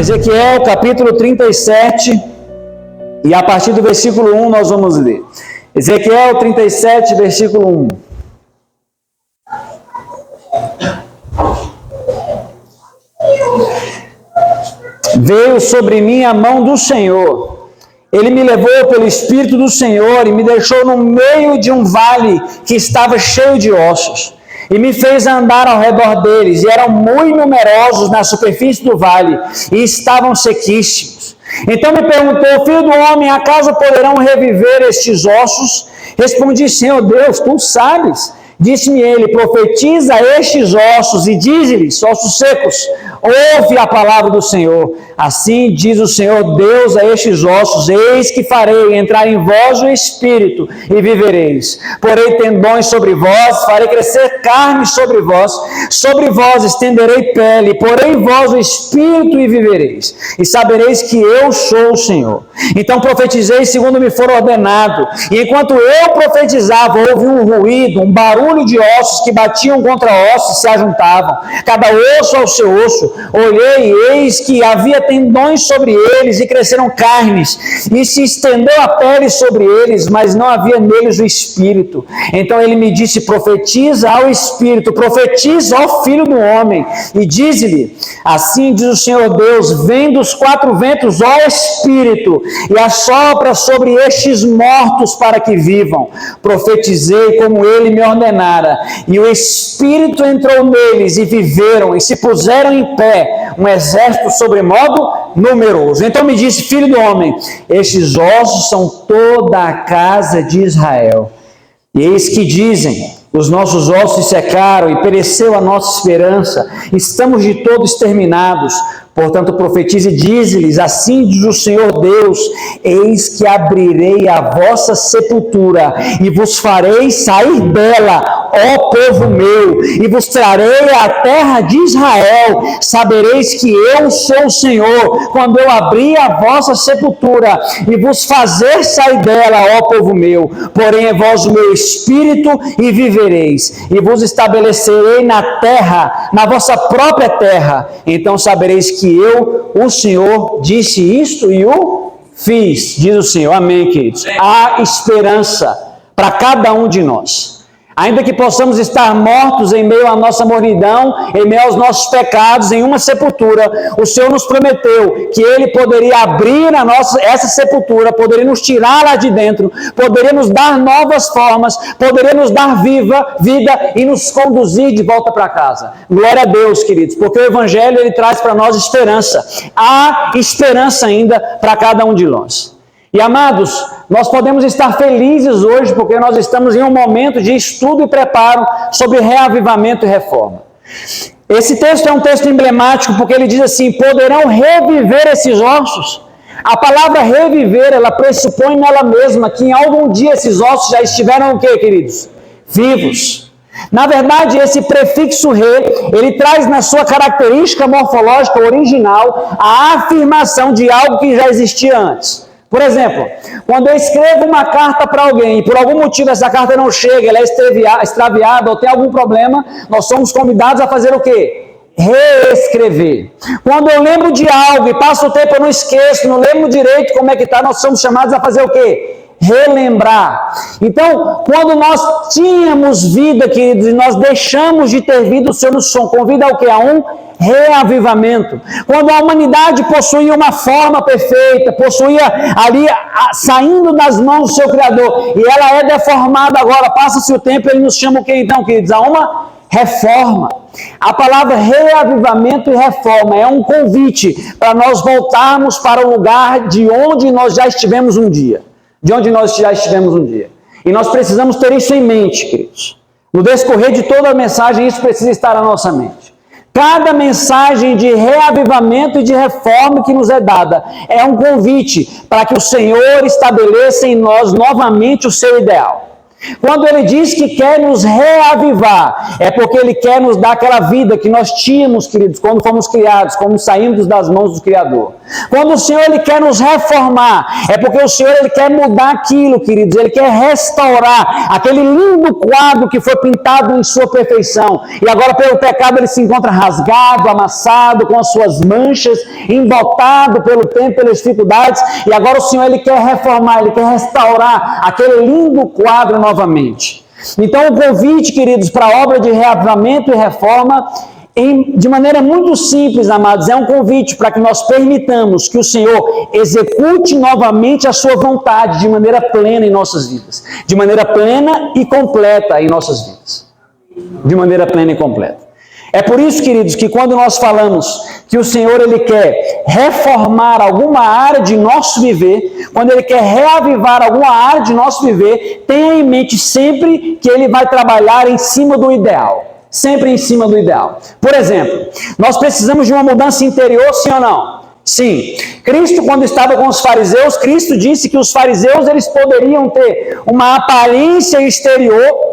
Ezequiel capítulo 37, e a partir do versículo 1 nós vamos ler. Ezequiel 37, versículo 1. Veio sobre mim a mão do Senhor. Ele me levou pelo Espírito do Senhor e me deixou no meio de um vale que estava cheio de ossos. E me fez andar ao redor deles, e eram muito numerosos na superfície do vale, e estavam sequíssimos. Então me perguntou: filho do homem, acaso poderão reviver estes ossos? Respondi: Senhor Deus, tu sabes. Disse-me ele: profetiza a estes ossos e dize-lhes, ossos secos, ouve a palavra do Senhor. Assim diz o Senhor Deus a estes ossos: eis que farei entrar em vós o Espírito e vivereis. Porei tendões sobre vós, farei crescer carne sobre vós estenderei pele, porei em vós o Espírito e vivereis. E sabereis que eu sou o Senhor. Então profetizei segundo me for ordenado. E enquanto eu profetizava, houve um ruído, um barulho de ossos que batiam contra ossos e se ajuntavam, cada osso ao seu osso. Olhei, e eis que havia tendões sobre eles, e cresceram carnes, e se estendeu a pele sobre eles, mas não havia neles o Espírito. Então ele me disse: profetiza ao Espírito, profetiza ao Filho do Homem, e dize-lhe: assim diz o Senhor Deus, vem dos quatro ventos, ó Espírito, e assopra sobre estes mortos para que vivam. Profetizei como ele me ordenara, e o Espírito entrou neles, e viveram, e se puseram em pé, um exército sobremodo numeroso. Então me disse: filho do homem, estes ossos são toda a casa de Israel. E eis que dizem: os nossos ossos se secaram, e pereceu a nossa esperança, estamos de todo exterminados. Portanto profetize e dize-lhes: assim diz o Senhor Deus, eis que abrirei a vossa sepultura, e vos farei sair dela, ó povo meu, e vos trarei à terra de Israel. Sabereis que eu sou o Senhor, quando eu abrir a vossa sepultura, e vos fazer sair dela, ó povo meu. Porém é vós o meu Espírito, e vivereis, e vos estabelecerei na terra, na vossa própria terra. Então sabereis que eu, o Senhor, disse isto e o fiz, diz o Senhor. Amém, queridos? Há esperança para cada um de nós. Ainda que possamos estar mortos em meio à nossa mornidão, em meio aos nossos pecados, em uma sepultura, o Senhor nos prometeu que Ele poderia abrir essa sepultura, poderia nos tirar lá de dentro, poderia nos dar novas formas, poderia nos dar vida e nos conduzir de volta para casa. Glória a Deus, queridos, porque o Evangelho ele traz para nós esperança. Há esperança ainda para cada um de nós. E amados, nós podemos estar felizes hoje porque nós estamos em um momento de estudo e preparo sobre reavivamento e reforma. Esse texto é um texto emblemático porque ele diz assim: poderão reviver esses ossos? A palavra reviver, ela pressupõe nela mesma que em algum dia esses ossos já estiveram o quê, queridos? Vivos. Na verdade, esse prefixo re, ele traz na sua característica morfológica original a afirmação de algo que já existia antes. Por exemplo, quando eu escrevo uma carta para alguém e por algum motivo essa carta não chega, ela é extraviada ou tem algum problema, nós somos convidados a fazer o quê? Reescrever. Quando eu lembro de algo e passo o tempo eu não esqueço, não lembro direito como é que está, nós somos chamados a fazer o quê? Relembrar. Então, quando nós tínhamos vida, queridos, e nós deixamos de ter vida, o Senhor nos convida ao quê? A um reavivamento. Quando a humanidade possuía uma forma perfeita, possuía ali, saindo das mãos do seu Criador, e ela é deformada agora, passa-se o tempo, ele nos chama o quê então, queridos? A uma reforma. A palavra reavivamento e reforma é um convite para nós voltarmos para o lugar de onde nós já estivemos um dia. E nós precisamos ter isso em mente, queridos. No decorrer de toda a mensagem, isso precisa estar na nossa mente. Cada mensagem de reavivamento e de reforma que nos é dada é um convite para que o Senhor estabeleça em nós novamente o seu ideal. Quando ele diz que quer nos reavivar, é porque ele quer nos dar aquela vida que nós tínhamos, queridos, quando fomos criados, quando saímos das mãos do Criador. Quando o Senhor ele quer nos reformar, é porque o Senhor ele quer mudar aquilo, queridos, ele quer restaurar aquele lindo quadro que foi pintado em sua perfeição. E agora pelo pecado ele se encontra rasgado, amassado, com as suas manchas, embotado pelo tempo, pelas dificuldades. E agora o Senhor ele quer reformar, ele quer restaurar aquele lindo quadro novamente. Então o convite, queridos, para a obra de reavivamento e reforma, de maneira muito simples, amados, é um convite para que nós permitamos que o Senhor execute novamente a sua vontade de maneira plena em nossas vidas, de maneira plena e completa em nossas vidas, de maneira plena e completa. É por isso, queridos, que quando nós falamos que o Senhor ele quer reformar alguma área de nosso viver, quando ele quer reavivar alguma área de nosso viver, tenha em mente sempre que ele vai trabalhar em cima do ideal. Sempre em cima do ideal. Por exemplo, nós precisamos de uma mudança interior, sim ou não? Sim. Cristo, quando estava com os fariseus, Cristo disse que os fariseus eles poderiam ter uma aparência exterior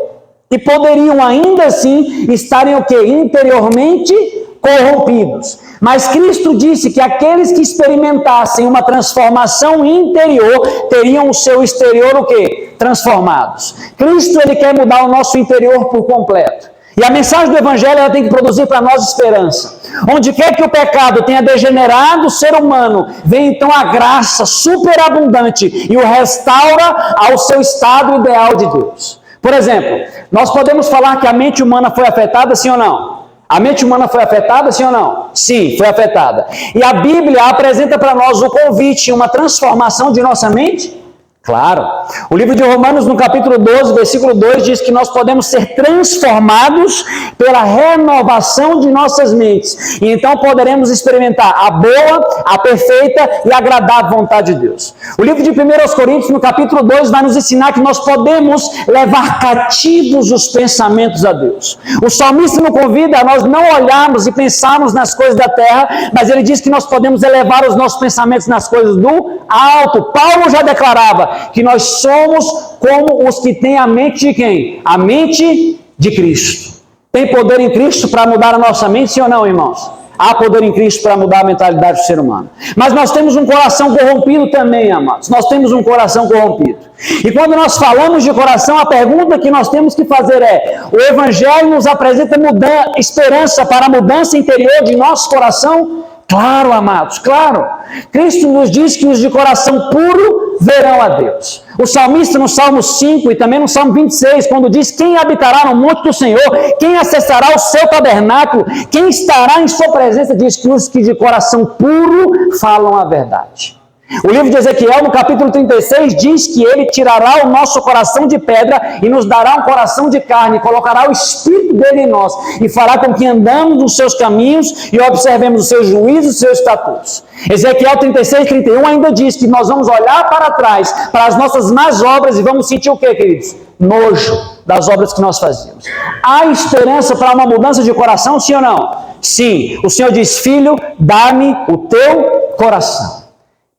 e poderiam ainda assim estarem o quê? Interiormente corrompidos. Mas Cristo disse que aqueles que experimentassem uma transformação interior teriam o seu exterior o quê? Transformados. Cristo ele quer mudar o nosso interior por completo. E a mensagem do Evangelho ela tem que produzir para nós esperança. Onde quer que o pecado tenha degenerado o ser humano, vem então a graça superabundante e o restaura ao seu estado ideal de Deus. Por exemplo, nós podemos falar que a mente humana foi afetada, sim ou não? A mente humana foi afetada, sim ou não? Sim, foi afetada. E a Bíblia apresenta para nós o convite, uma transformação de nossa mente? Claro. O livro de Romanos, no capítulo 12, versículo 2, diz que nós podemos ser transformados pela renovação de nossas mentes. E então poderemos experimentar a boa, a perfeita e agradável vontade de Deus. O livro de 1 Coríntios, no capítulo 2, vai nos ensinar que nós podemos levar cativos os pensamentos a Deus. O salmista nos convida a nós não olharmos e pensarmos nas coisas da terra, mas ele diz que nós podemos elevar os nossos pensamentos nas coisas do alto. Paulo já declarava que nós somos como os que têm a mente de quem? A mente de Cristo. Tem poder em Cristo para mudar a nossa mente, sim ou não, irmãos? Há poder em Cristo para mudar a mentalidade do ser humano. Mas nós temos um coração corrompido também, amados. Nós temos um coração corrompido. E quando nós falamos de coração, a pergunta que nós temos que fazer é: o Evangelho nos apresenta esperança para a mudança interior de nosso coração? Claro, amados, claro. Cristo nos diz que os de coração puro verão a Deus. O salmista no Salmo 5 e também no Salmo 26, quando diz: quem habitará no monte do Senhor, quem acessará o seu tabernáculo, quem estará em sua presença, diz que os que de coração puro falam a verdade. O livro de Ezequiel, no capítulo 36, diz que ele tirará o nosso coração de pedra e nos dará um coração de carne, colocará o Espírito dele em nós e fará com que andamos nos seus caminhos e observemos os seus juízos e os seus estatutos. Ezequiel 36, 31 ainda diz que nós vamos olhar para trás, para as nossas más obras e vamos sentir o que, queridos? Nojo das obras que nós fazíamos. Há esperança para uma mudança de coração, sim ou não? Sim. O Senhor diz: filho, dá-me o teu coração.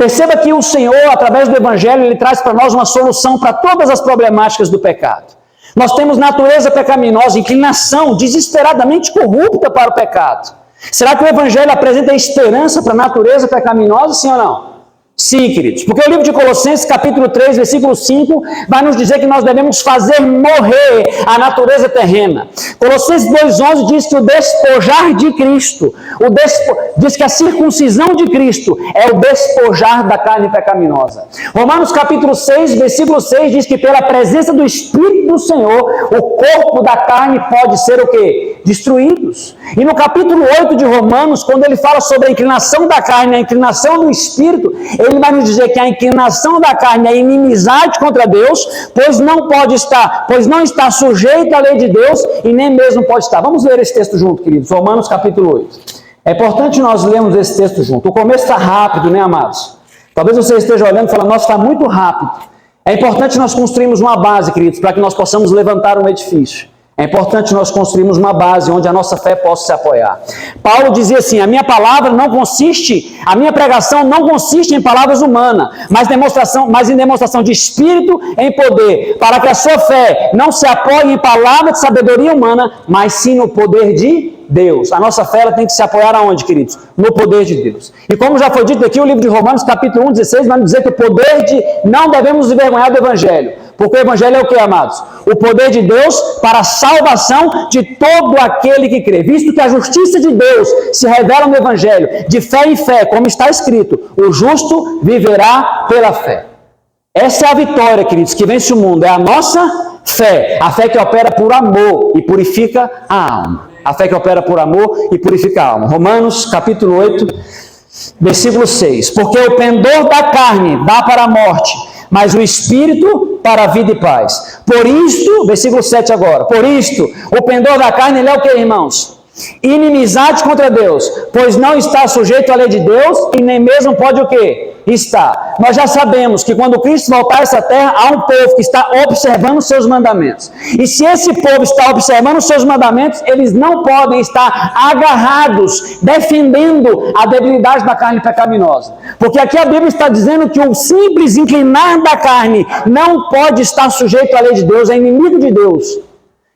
Perceba que o Senhor, através do Evangelho, Ele traz para nós uma solução para todas as problemáticas do pecado. Nós temos natureza pecaminosa, inclinação desesperadamente corrupta para o pecado. Será que o Evangelho apresenta esperança para a natureza pecaminosa, sim ou não? Sim, queridos, porque o livro de Colossenses, capítulo 3, versículo 5, vai nos dizer que nós devemos fazer morrer a natureza terrena. Colossenses 2,11 diz que o despojar de Cristo, diz que a circuncisão de Cristo é o despojar da carne pecaminosa. Romanos capítulo 6, versículo 6 diz que pela presença do Espírito do Senhor, o corpo da carne pode ser o quê? Destruídos. E no capítulo 8 de Romanos, quando ele fala sobre a inclinação da carne, a inclinação do Espírito, ele vai nos dizer que a inclinação da carne é inimizade contra Deus, pois não está sujeita à lei de Deus e nem mesmo pode estar. Vamos ler esse texto junto, queridos. Romanos capítulo 8. É importante nós lermos esse texto junto. O começo está rápido, né, amados? Talvez você esteja olhando e falando: nossa, está muito rápido. É importante nós construirmos uma base, queridos, para que nós possamos levantar um edifício. É importante nós construirmos uma base onde a nossa fé possa se apoiar. Paulo dizia assim: a minha pregação não consiste em palavras humanas, mas em demonstração de espírito em poder, para que a sua fé não se apoie em palavras de sabedoria humana, mas sim no poder de Deus. A nossa fé ela tem que se apoiar aonde, queridos? No poder de Deus. E como já foi dito aqui, o livro de Romanos, capítulo 1, 16, vai nos dizer que o poder não devemos nos envergonhar do Evangelho. Porque o Evangelho é o que, amados? O poder de Deus para a salvação de todo aquele que crê. Visto que a justiça de Deus se revela no Evangelho, de fé em fé, como está escrito: o justo viverá pela fé. Essa é a vitória, queridos, que vence o mundo. É a nossa fé. A fé que opera por amor e purifica a alma. A fé que opera por amor e purifica a alma. Romanos, capítulo 8, versículo 6. Porque o pendor da carne dá para a morte, mas o Espírito para a vida e paz. Por isto, versículo 7 agora, por isto, o pendor da carne, ele é o que, irmãos? Inimizade contra Deus, pois não está sujeito à lei de Deus e nem mesmo pode o quê? Está. Nós já sabemos que quando Cristo voltar a essa terra, há um povo que está observando os seus mandamentos. E se esse povo está observando os seus mandamentos, eles não podem estar agarrados, defendendo a debilidade da carne pecaminosa. Porque aqui a Bíblia está dizendo que o simples inclinar da carne não pode estar sujeito à lei de Deus, é inimigo de Deus.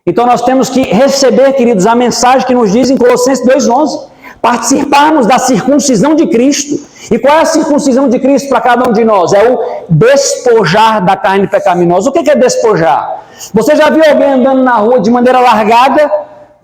Então nós temos que receber, queridos, a mensagem que nos diz em Colossenses 2,11. Participarmos da circuncisão de Cristo. E qual é a circuncisão de Cristo para cada um de nós? É o despojar da carne pecaminosa. O que é despojar? Você já viu alguém andando na rua de maneira largada?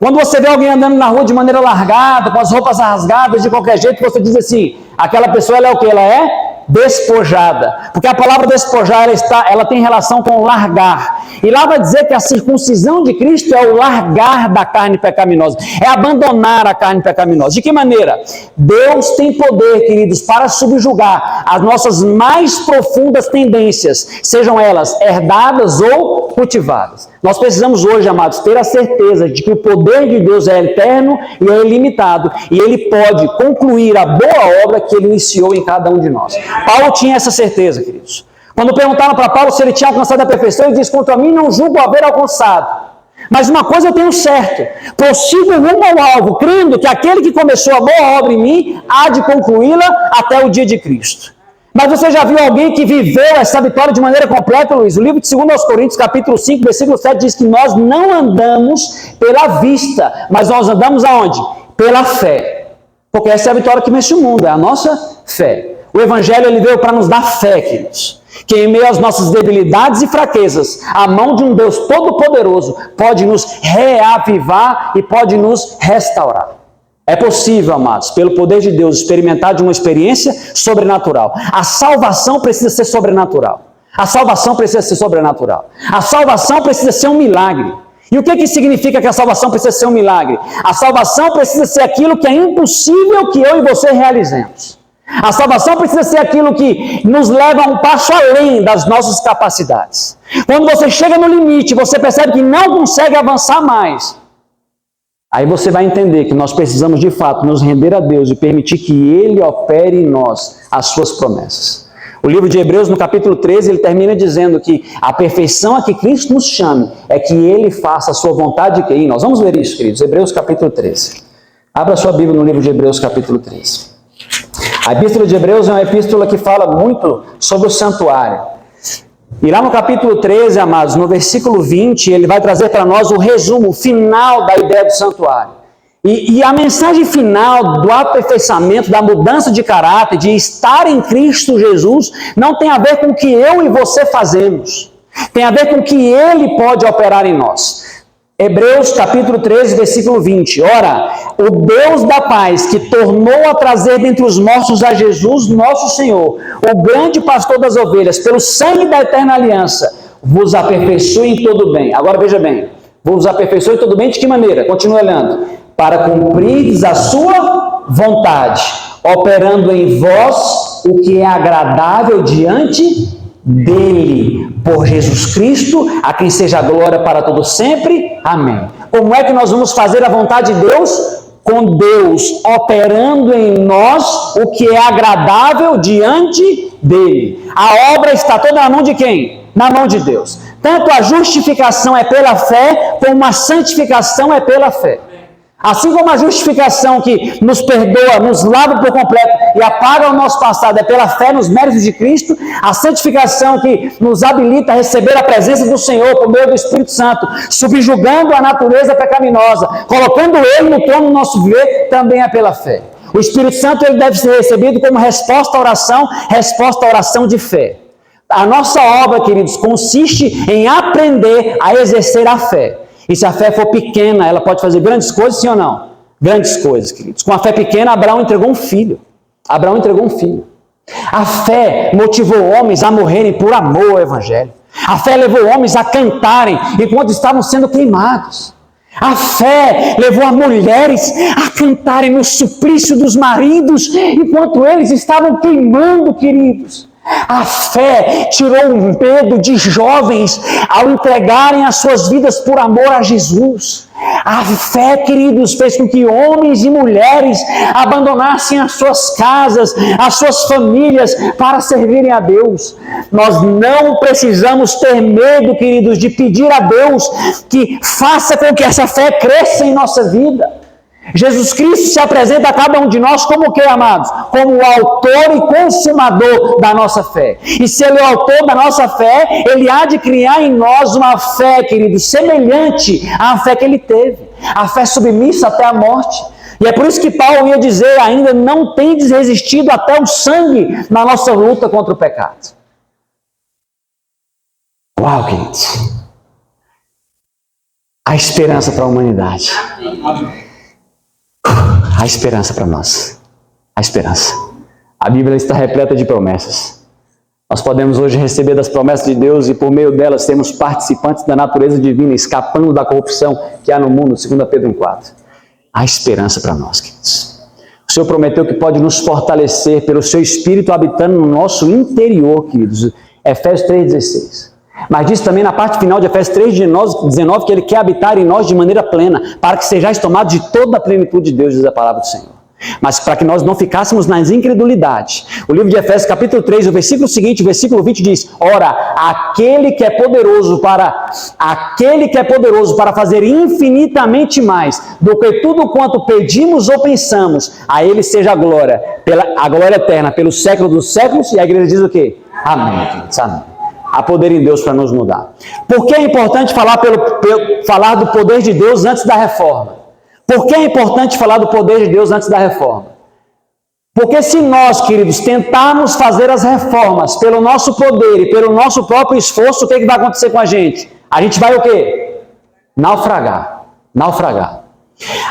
Quando você vê alguém andando na rua de maneira largada, com as roupas rasgadas, de qualquer jeito, você diz assim: aquela pessoa ela é o que? Ela é despojada. Porque a palavra despojar ela tem relação com largar. E lá vai dizer que a circuncisão de Cristo é o largar da carne pecaminosa. É abandonar a carne pecaminosa. De que maneira? Deus tem poder, queridos, para subjugar as nossas mais profundas tendências, sejam elas herdadas ou cultivadas. Nós precisamos hoje, amados, ter a certeza de que o poder de Deus é eterno e é ilimitado. E Ele pode concluir a boa obra que Ele iniciou em cada um de nós. Paulo tinha essa certeza, queridos. Quando perguntaram para Paulo se ele tinha alcançado a perfeição, ele disse: contra mim não julgo haver alcançado. Mas uma coisa eu tenho certo: prossigo rumo ao alvo, crendo que aquele que começou a boa obra em mim há de concluí-la até o dia de Cristo. Mas você já viu alguém que viveu essa vitória de maneira completa, Luiz? O livro de 2 Coríntios, capítulo 5, versículo 7, diz que nós não andamos pela vista, mas nós andamos aonde? Pela fé. Porque essa é a vitória que vence o mundo, é a nossa fé. O Evangelho ele veio para nos dar fé, queridos. Que em meio às nossas debilidades e fraquezas, a mão de um Deus todo-poderoso pode nos reavivar e pode nos restaurar. É possível, amados, pelo poder de Deus, experimentar de uma experiência sobrenatural. A salvação precisa ser sobrenatural. A salvação precisa ser sobrenatural. A salvação precisa ser um milagre. E o que significa que a salvação precisa ser um milagre? A salvação precisa ser aquilo que é impossível que eu e você realizemos. A salvação precisa ser aquilo que nos leva a um passo além das nossas capacidades. Quando você chega no limite, você percebe que não consegue avançar mais. Aí você vai entender que nós precisamos de fato nos render a Deus e permitir que Ele opere em nós as suas promessas. O livro de Hebreus, no capítulo 13, ele termina dizendo que a perfeição a que Cristo nos chame é que Ele faça a sua vontade em nós. Vamos ver isso, queridos. Hebreus capítulo 13. Abra sua Bíblia no livro de Hebreus capítulo 13. A epístola de Hebreus é uma epístola que fala muito sobre o santuário. E lá no capítulo 13, amados, no versículo 20, ele vai trazer para nós o resumo final da ideia do santuário. E a mensagem final do aperfeiçoamento, da mudança de caráter, de estar em Cristo Jesus, não tem a ver com o que eu e você fazemos. Tem a ver com o que Ele pode operar em nós. Hebreus capítulo 13, versículo 20. Ora, o Deus da paz, que tornou a trazer dentre os mortos a Jesus, nosso Senhor, o grande pastor das ovelhas, pelo sangue da eterna aliança, vos aperfeiçoe em todo bem. Agora veja bem, vos aperfeiçoe em todo bem de que maneira? Continua olhando. Para cumprirdes a sua vontade, operando em vós o que é agradável diante dele, por Jesus Cristo, a quem seja a glória para todo sempre. Amém. Como é que nós vamos fazer a vontade de Deus? Com Deus operando em nós o que é agradável diante dele. A obra está toda na mão de quem? Na mão de Deus. Tanto a justificação é pela fé, como a santificação é pela fé. Assim como a justificação que nos perdoa, nos lava por completo e apaga o nosso passado é pela fé nos méritos de Cristo, a santificação que nos habilita a receber a presença do Senhor por meio do Espírito Santo, subjugando a natureza pecaminosa, colocando Ele no trono do nosso viver, também é pela fé. O Espírito Santo ele deve ser recebido como resposta à oração de fé. A nossa obra, queridos, consiste em aprender a exercer a fé. E se a fé for pequena, ela pode fazer grandes coisas, sim ou não? Grandes coisas, queridos. Com a fé pequena, Abraão entregou um filho. A fé motivou homens a morrerem por amor ao Evangelho. A fé levou homens a cantarem enquanto estavam sendo queimados. A fé levou as mulheres a cantarem no suplício dos maridos enquanto eles estavam queimando, queridos. A fé tirou o medo de jovens ao entregarem as suas vidas por amor a Jesus. A fé, queridos, fez com que homens e mulheres abandonassem as suas casas, as suas famílias para servirem a Deus. Nós não precisamos ter medo, queridos, de pedir a Deus que faça com que essa fé cresça em nossa vida. Jesus Cristo se apresenta a cada um de nós como o que, amados? Como o autor e consumador da nossa fé. E se Ele é o autor da nossa fé, Ele há de criar em nós uma fé, querido, semelhante à fé que Ele teve. A fé submissa até a morte. E é por isso que Paulo ia dizer ainda, não tendes resistido até o sangue na nossa luta contra o pecado. Uau, queridos. Há esperança para a humanidade. Há esperança para nós. Há esperança. A Bíblia está repleta de promessas. Nós podemos hoje receber das promessas de Deus e por meio delas sermos participantes da natureza divina, escapando da corrupção que há no mundo, 2 Pedro 1,4. Há esperança para nós, queridos. O Senhor prometeu que pode nos fortalecer pelo seu Espírito habitando no nosso interior, queridos. Efésios 3,16. Mas diz também na parte final de Efésios 3,19 que Ele quer habitar em nós de maneira plena, para que sejais tomados de toda a plenitude de Deus, diz a palavra do Senhor. Mas para que nós não ficássemos nas incredulidades. O livro de Efésios capítulo 3, o versículo seguinte, o versículo 20 diz: ora, aquele que é poderoso para fazer infinitamente mais do que tudo quanto pedimos ou pensamos, a Ele seja a glória eterna, pelos séculos dos séculos. E a igreja diz o quê? Amém, queridos, amém. Há poder em Deus para nos mudar. Por que é importante falar do poder de Deus antes da reforma? Por que é importante falar do poder de Deus antes da reforma? Porque se nós, queridos, tentarmos fazer as reformas pelo nosso poder e pelo nosso próprio esforço, o que vai acontecer com a gente? A gente vai o quê? Naufragar.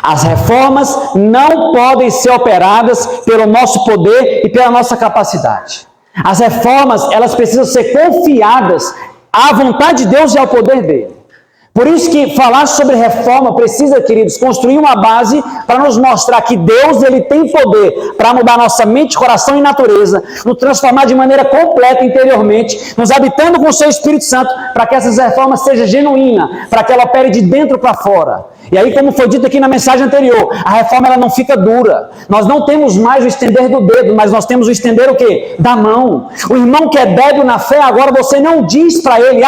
As reformas não podem ser operadas pelo nosso poder e pela nossa capacidade. As reformas, elas precisam ser confiadas à vontade de Deus e ao poder dele. Por isso que falar sobre reforma precisa, queridos, construir uma base para nos mostrar que Deus ele tem poder para mudar nossa mente, coração e natureza, nos transformar de maneira completa interiormente, nos habitando com o seu Espírito Santo, para que essas reformas sejam genuínas, para que ela opere de dentro para fora. E aí, como foi dito aqui na mensagem anterior, a reforma ela não fica dura. Nós não temos mais o estender do dedo, mas nós temos o estender o quê? Da mão. O irmão que é débil na fé, agora você não diz para ele,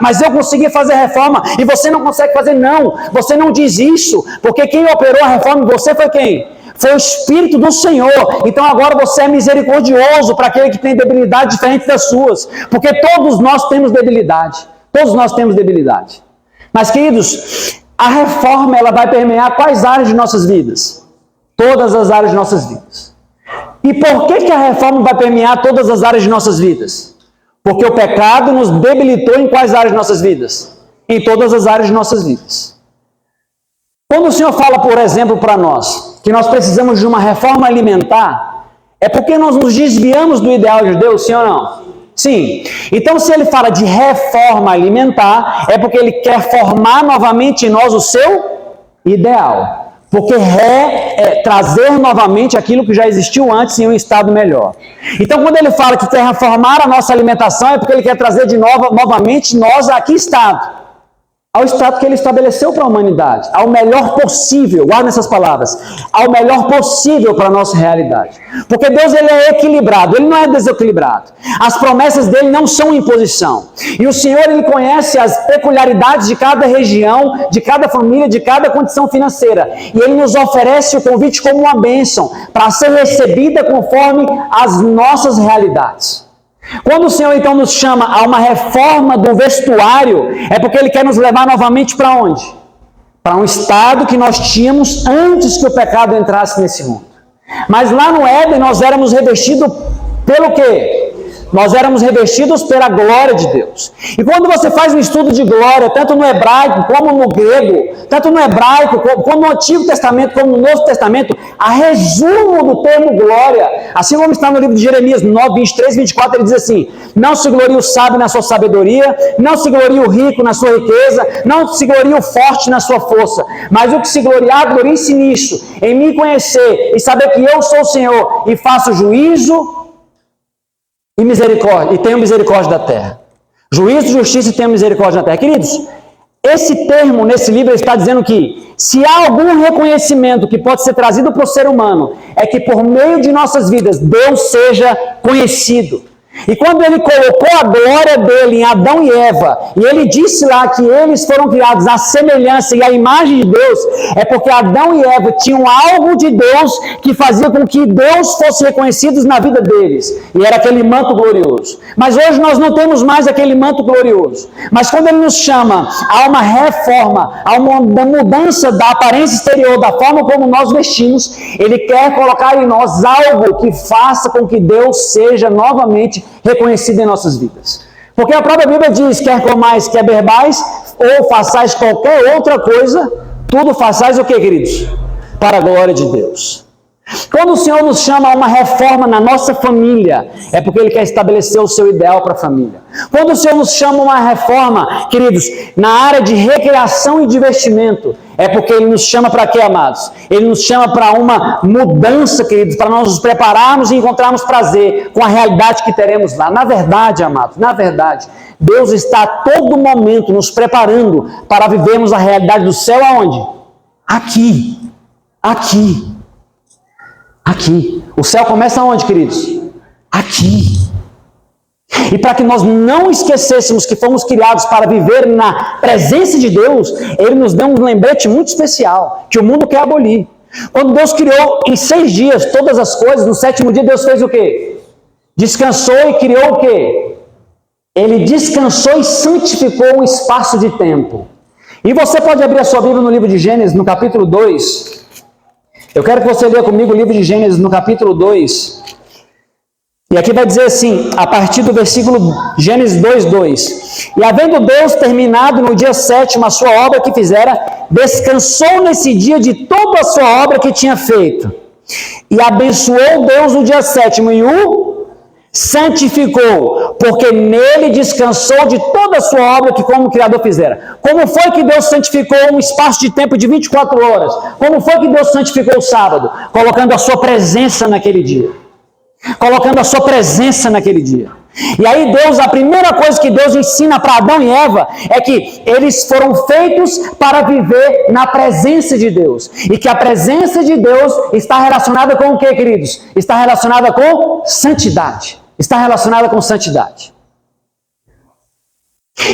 mas eu consegui fazer reforma e você não consegue fazer. Não, você não diz isso, porque quem operou a reforma em você foi quem? Foi o Espírito do Senhor. Então agora você é misericordioso para aquele que tem debilidade diferente das suas, porque todos nós temos debilidade. Mas, queridos, a reforma ela vai permear quais áreas de nossas vidas? Todas as áreas de nossas vidas. E por que a reforma vai permear todas as áreas de nossas vidas? Porque o pecado nos debilitou em quais áreas de nossas vidas? Em todas as áreas de nossas vidas. Quando o Senhor fala, por exemplo, para nós, que nós precisamos de uma reforma alimentar, é porque nós nos desviamos do ideal de Deus, sim ou não? Sim. Então, se ele fala de reforma alimentar, é porque ele quer formar novamente em nós o seu ideal. Porque é trazer novamente aquilo que já existiu antes em um estado melhor. Então, quando ele fala que quer reformar a nossa alimentação, é porque ele quer trazer de novo, novamente nós a que estado? ao estado que ele estabeleceu para a humanidade, ao melhor possível, guarda essas palavras, ao melhor possível para a nossa realidade. Porque Deus, ele é equilibrado, ele não é desequilibrado. As promessas dele não são imposição. E o Senhor, ele conhece as peculiaridades de cada região, de cada família, de cada condição financeira. E ele nos oferece o convite como uma bênção, para ser recebida conforme as nossas realidades. Quando o Senhor então nos chama a uma reforma do vestuário, é porque Ele quer nos levar novamente para onde? Para um estado que nós tínhamos antes que o pecado entrasse nesse mundo. Mas lá no Éden nós éramos revestidos pelo quê? Nós éramos revestidos pela glória de Deus. E quando você faz um estudo de glória, tanto no hebraico como no grego, tanto no hebraico como no Antigo Testamento, como no Novo Testamento, há resumo do termo glória. Assim como está no livro de Jeremias 9, 23, 24, ele diz assim: não se glorie o sábio na sua sabedoria, não se glorie o rico na sua riqueza, não se glorie o forte na sua força, mas o que se gloriar, glorie-se nisso, em me conhecer e saber que eu sou o Senhor e faço juízo e misericórdia, e tenho misericórdia da terra. Juízo, justiça e tenho misericórdia da terra. Queridos, esse termo nesse livro está dizendo que se há algum reconhecimento que pode ser trazido para o ser humano, é que por meio de nossas vidas Deus seja conhecido. E quando ele colocou a glória dele em Adão e Eva, e ele disse lá que eles foram criados à semelhança e à imagem de Deus, é porque Adão e Eva tinham algo de Deus que fazia com que Deus fosse reconhecido na vida deles, e era aquele manto glorioso. Mas hoje nós não temos mais aquele manto glorioso. Mas quando ele nos chama a uma reforma, a uma mudança da aparência exterior, da forma como nós vestimos, ele quer colocar em nós algo que faça com que Deus seja novamente reconhecido em nossas vidas. Porque a própria Bíblia diz: quer comais, quer bebais, ou façais qualquer outra coisa, tudo façais o que, queridos? Para a glória de Deus. Quando o Senhor nos chama a uma reforma na nossa família, é porque Ele quer estabelecer o seu ideal para a família. Quando o Senhor nos chama a uma reforma, queridos, na área de recreação e divertimento, é porque Ele nos chama para quê, amados? Ele nos chama para uma mudança, queridos, para nós nos prepararmos e encontrarmos prazer com a realidade que teremos lá. Na verdade, amados, na verdade, Deus está a todo momento nos preparando para vivermos a realidade do céu aonde? Aqui. Aqui. Aqui. O céu começa aonde, queridos? Aqui. E para que nós não esquecêssemos que fomos criados para viver na presença de Deus, Ele nos deu um lembrete muito especial, que o mundo quer abolir. Quando Deus criou em 6 dias todas as coisas, no 7º dia Deus fez o quê? Descansou e criou o quê? Ele descansou e santificou um espaço de tempo. E você pode abrir a sua Bíblia no livro de Gênesis, no capítulo 2. Eu quero que você leia comigo o livro de Gênesis, no capítulo 2. E aqui vai dizer assim, a partir do versículo Gênesis 2:2. E havendo Deus terminado no dia 7º a sua obra que fizera, descansou nesse dia de toda a sua obra que tinha feito. E abençoou Deus no dia 7º e o santificou, porque nele descansou de toda a sua obra que como Criador fizera. Como foi que Deus santificou um espaço de tempo de 24 horas? Como foi que Deus santificou o sábado? Colocando a sua presença naquele dia. Colocando a sua presença naquele dia. E aí Deus, a primeira coisa que Deus ensina para Adão e Eva é que eles foram feitos para viver na presença de Deus. E que a presença de Deus está relacionada com o que, queridos? Está relacionada com santidade. Está relacionada com santidade.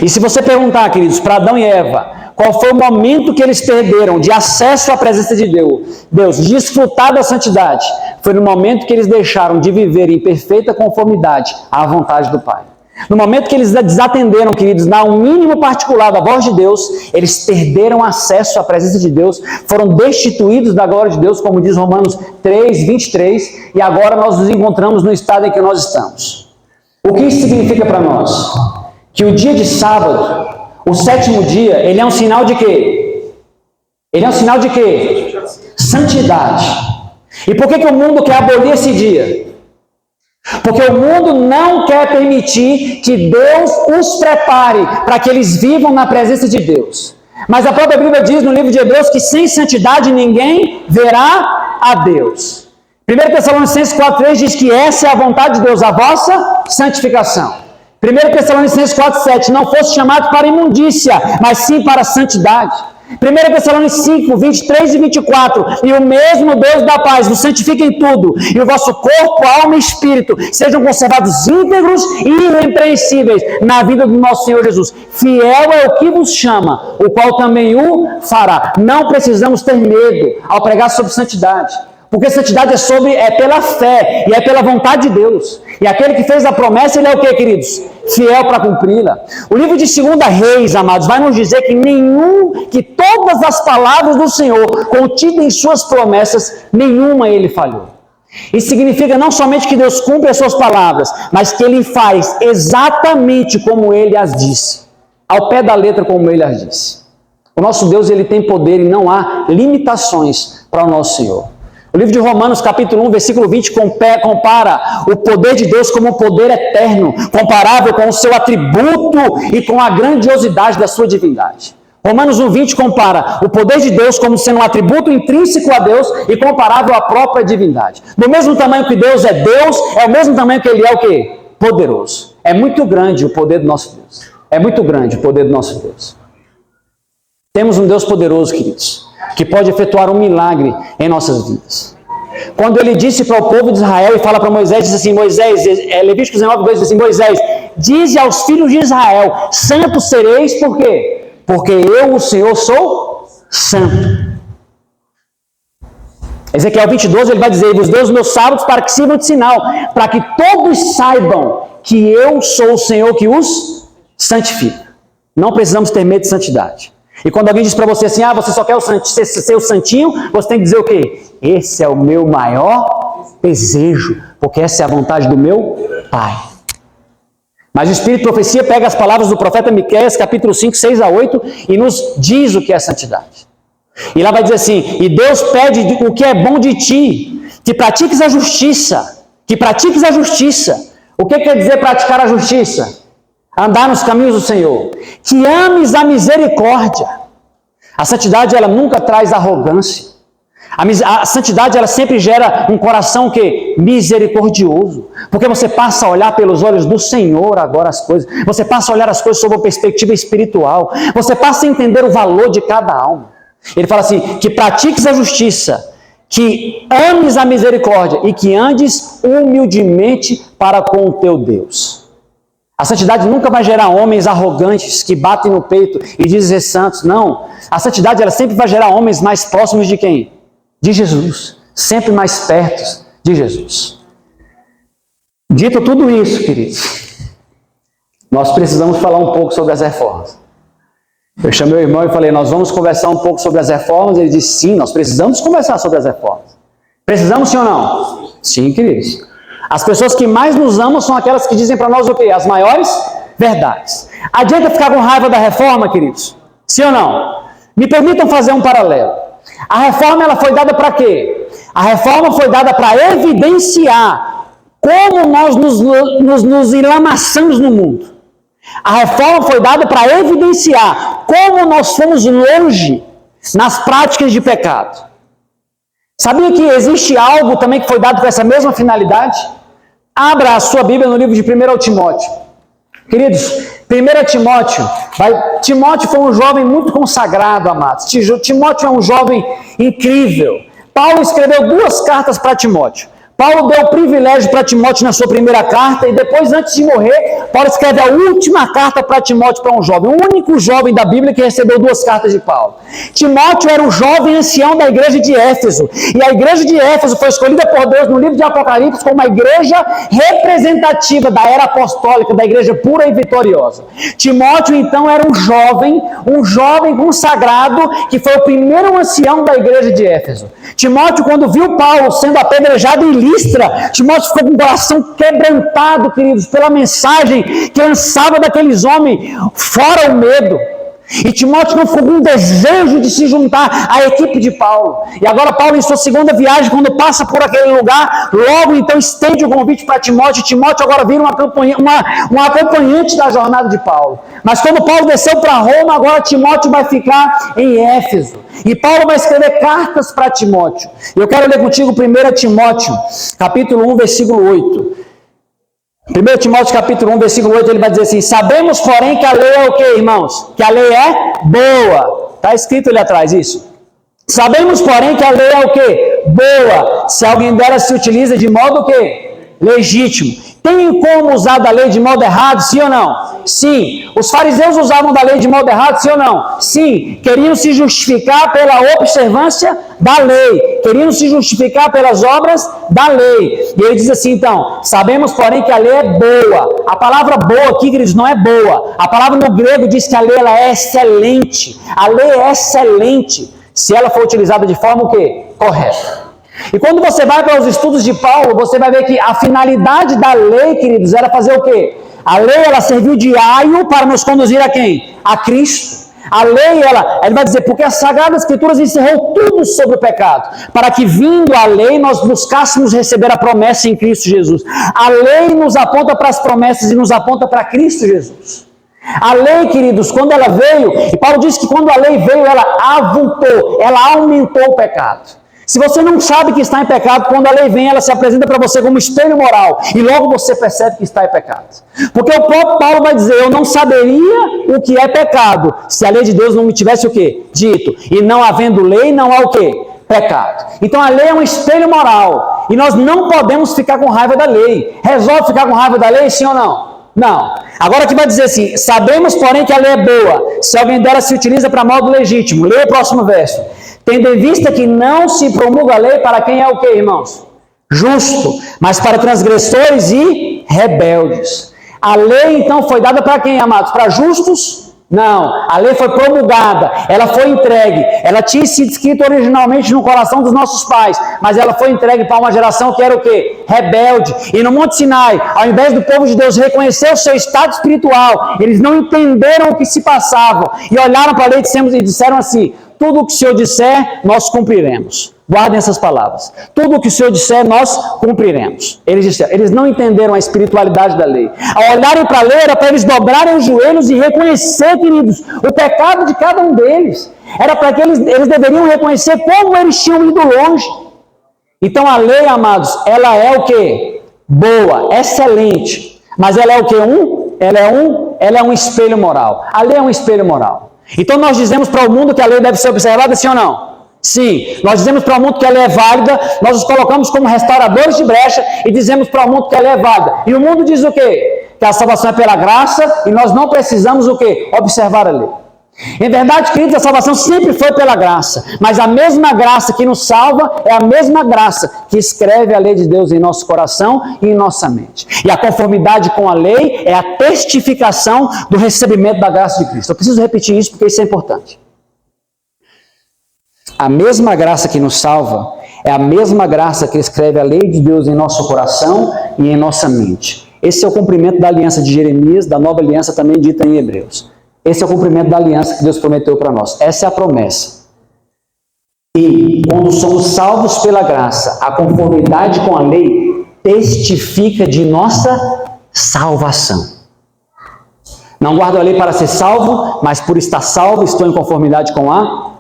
E se você perguntar, queridos, para Adão e Eva, qual foi o momento que eles perderam de acesso à presença de Deus, de desfrutar da santidade, foi no momento que eles deixaram de viver em perfeita conformidade à vontade do Pai. No momento que eles desatenderam, queridos, na um mínimo particular da voz de Deus, eles perderam acesso à presença de Deus, foram destituídos da glória de Deus, como diz Romanos 3:23, e agora nós nos encontramos no estado em que nós estamos. O que isso significa para nós? Que o dia de sábado, o 7º dia, ele é um sinal de quê? Ele é um sinal de quê? Santidade. E por que o mundo quer abolir esse dia? Porque o mundo não quer permitir que Deus os prepare para que eles vivam na presença de Deus. Mas a própria Bíblia diz no livro de Hebreus que sem santidade ninguém verá a Deus. 1 Tessalonicenses 4:3 diz que essa é a vontade de Deus, a vossa santificação. 1 Tessalonicenses 4,7, não fosse chamado para imundícia, mas sim para a santidade. 1 Tessalonicenses 5, 23 e 24, e o mesmo Deus da paz vos santifica em tudo, e o vosso corpo, alma e espírito sejam conservados íntegros e irrepreensíveis na vida do nosso Senhor Jesus. Fiel é o que vos chama, o qual também o fará. Não precisamos ter medo ao pregar sobre santidade, porque santidade é pela fé e é pela vontade de Deus. E aquele que fez a promessa, ele é o que, queridos? Fiel para cumpri-la. O livro de 2 Reis, amados, vai nos dizer que todas as palavras do Senhor contidas em suas promessas, nenhuma ele falhou. Isso significa não somente que Deus cumpre as suas palavras, mas que ele faz exatamente como ele as disse, ao pé da letra como ele as disse. O nosso Deus, ele tem poder e não há limitações para o nosso Senhor. O livro de Romanos, capítulo 1, versículo 20, compara o poder de Deus como um poder eterno, comparável com o seu atributo e com a grandiosidade da sua divindade. Romanos 1, 20 compara o poder de Deus como sendo um atributo intrínseco a Deus e comparável à própria divindade. Do mesmo tamanho que Deus, é o mesmo tamanho que ele é o quê? Poderoso. É muito grande o poder do nosso Deus. É muito grande o poder do nosso Deus. Temos um Deus poderoso, queridos, que pode efetuar um milagre em nossas vidas. Quando ele disse para o povo de Israel e fala para Moisés, diz assim, Levítico 19, 2 diz assim, Moisés, dize aos filhos de Israel, santos sereis, por quê? Porque eu, o Senhor, sou santo. Ezequiel 22, ele vai dizer, vos dei os meus sábados para que sirvam de sinal, para que todos saibam que eu sou o Senhor que os santifica. Não precisamos ter medo de santidade. E quando alguém diz para você assim, você só quer ser o santinho, você tem que dizer o quê? Esse é o meu maior desejo, porque essa é a vontade do meu Pai. Mas o Espírito de Profecia pega as palavras do profeta Miqueias, capítulo 5, 6 a 8, e nos diz o que é santidade. E lá vai dizer assim, e Deus pede o que é bom de ti, que pratiques a justiça, O que quer dizer praticar a justiça? Andar nos caminhos do Senhor, que ames a misericórdia. A santidade, ela nunca traz arrogância. A santidade, ela sempre gera um coração que misericordioso, porque você passa a olhar pelos olhos do Senhor agora as coisas, você passa a olhar as coisas sob uma perspectiva espiritual, você passa a entender o valor de cada alma. Ele fala assim, que pratiques a justiça, que ames a misericórdia e que andes humildemente para com o teu Deus. A santidade nunca vai gerar homens arrogantes que batem no peito e dizem ser santos. Não. A santidade, ela sempre vai gerar homens mais próximos de quem? De Jesus. Sempre mais perto de Jesus. Dito tudo isso, queridos, nós precisamos falar um pouco sobre as reformas. Eu chamei o irmão e falei, nós vamos conversar um pouco sobre as reformas. Ele disse, sim, nós precisamos conversar sobre as reformas. Precisamos, sim ou não? Sim, queridos. As pessoas que mais nos amam são aquelas que dizem para nós o quê? As maiores verdades. Adianta ficar com raiva da reforma, queridos? Sim ou não? Me permitam fazer um paralelo. A reforma, ela foi dada para quê? A reforma foi dada para evidenciar como nós nos enlamaçamos no mundo. A reforma foi dada para evidenciar como nós fomos longe nas práticas de pecado. Sabia que existe algo também que foi dado com essa mesma finalidade? Abra a sua Bíblia no livro de 1 Timóteo. Queridos, 1 Timóteo, Timóteo foi um jovem muito consagrado, amados. Timóteo é um jovem incrível. Paulo escreveu 2 cartas para Timóteo. Paulo deu o privilégio para Timóteo na sua primeira carta e depois, antes de morrer, Paulo escreve a última carta para Timóteo, para um jovem, o único jovem da Bíblia que recebeu 2 cartas de Paulo. Timóteo era um jovem ancião da igreja de Éfeso, e a igreja de Éfeso foi escolhida por Deus no livro de Apocalipse como uma igreja representativa da era apostólica, da igreja pura e vitoriosa. Timóteo, então, era um jovem consagrado, que foi o primeiro ancião da igreja de Éfeso. Timóteo, quando viu Paulo sendo apedrejado em Listra, Timóteo ficou com o coração quebrantado, queridos, pela mensagem que lançava daqueles homens, fora o medo. E Timóteo não ficou com um desejo de se juntar à equipe de Paulo. E agora Paulo, em sua segunda viagem, quando passa por aquele lugar, logo então estende o convite para Timóteo. Timóteo agora vira um acompanhante da jornada de Paulo. Mas quando Paulo desceu para Roma, agora Timóteo vai ficar em Éfeso. E Paulo vai escrever cartas para Timóteo. Eu quero ler contigo 1 Timóteo, capítulo 1, versículo 8. 1 Timóteo capítulo 1, versículo 8, ele vai dizer assim: sabemos, porém, que a lei é o quê, irmãos? Que a lei é boa. Está escrito ali atrás isso. Sabemos, porém, que a lei é o quê? Boa. Se alguém dela se utiliza de modo o quê? Legítimo. Tem como usar da lei de modo errado, sim ou não? Sim. Os fariseus usavam da lei de modo errado, sim ou não? Sim. Queriam se justificar pela observância da lei. Queriam se justificar pelas obras da lei. E ele diz assim, então, sabemos, porém, que a lei é boa. A palavra boa aqui, queridos, não é boa. A palavra no grego diz que a lei ela é excelente. A lei é excelente se ela for utilizada de forma o quê? Correta. E quando você vai para os estudos de Paulo, você vai ver que a finalidade da lei, queridos, era fazer o quê? A lei, ela serviu de aio para nos conduzir a quem? A Cristo. A lei, ele vai dizer, porque as Sagradas Escrituras encerrou tudo sobre o pecado, para que vindo a lei nós buscássemos receber a promessa em Cristo Jesus. A lei nos aponta para as promessas e nos aponta para Cristo Jesus. A lei, queridos, quando ela veio, e Paulo diz que quando a lei veio, ela avultou, ela aumentou o pecado. Se você não sabe que está em pecado, quando a lei vem, ela se apresenta para você como espelho moral. E logo você percebe que está em pecado. Porque o próprio Paulo vai dizer, eu não saberia o que é pecado, se a lei de Deus não me tivesse o quê? Dito. E não havendo lei, não há o quê? Pecado. Então a lei é um espelho moral. E nós não podemos ficar com raiva da lei. Resolve ficar com raiva da lei, sim ou não? Não. Agora aqui vai dizer assim, sabemos, porém, que a lei é boa, se alguém dela se utiliza para modo legítimo. Leia o próximo verso. Tendo em vista que não se promulga a lei para quem é o que, irmãos? Justo, mas para transgressores e rebeldes. A lei, então, foi dada para quem, amados? Para justos? Não, a lei foi promulgada, ela foi entregue, ela tinha sido escrita originalmente no coração dos nossos pais, mas ela foi entregue para uma geração que era o quê? Rebelde. E no Monte Sinai, ao invés do povo de Deus reconhecer o seu estado espiritual, eles não entenderam o que se passava, e olharam para a lei e disseram assim, tudo o que o Senhor disser, nós cumpriremos. Guardem essas palavras. Tudo o que o Senhor disser, nós cumpriremos. Eles disseram, eles não entenderam a espiritualidade da lei. Ao olharem para a lei, era para eles dobrarem os joelhos e reconhecer, queridos, o pecado de cada um deles. Era para que eles deveriam reconhecer como eles tinham ido longe. Então a lei, amados, ela é o quê? Boa, excelente. Mas ela é o quê? Ela é um espelho moral. A lei é um espelho moral. Então nós dizemos para o mundo que a lei deve ser observada, sim ou não? Sim, nós dizemos para o mundo que ela é válida, nós nos colocamos como restauradores de brecha e dizemos para o mundo que ela é válida. E o mundo diz o quê? Que a salvação é pela graça e nós não precisamos o quê? Observar a lei. Em verdade, queridos, a salvação sempre foi pela graça, mas a mesma graça que nos salva é a mesma graça que escreve a lei de Deus em nosso coração e em nossa mente. E a conformidade com a lei é a testificação do recebimento da graça de Cristo. Eu preciso repetir isso porque isso é importante. A mesma graça que nos salva é a mesma graça que escreve a lei de Deus em nosso coração e em nossa mente. Esse é o cumprimento da aliança de Jeremias, da nova aliança também dita em Hebreus. Esse é o cumprimento da aliança que Deus prometeu para nós. Essa é a promessa. E quando somos salvos pela graça, a conformidade com a lei testifica de nossa salvação. Não guardo a lei para ser salvo, mas por estar salvo estou em conformidade com a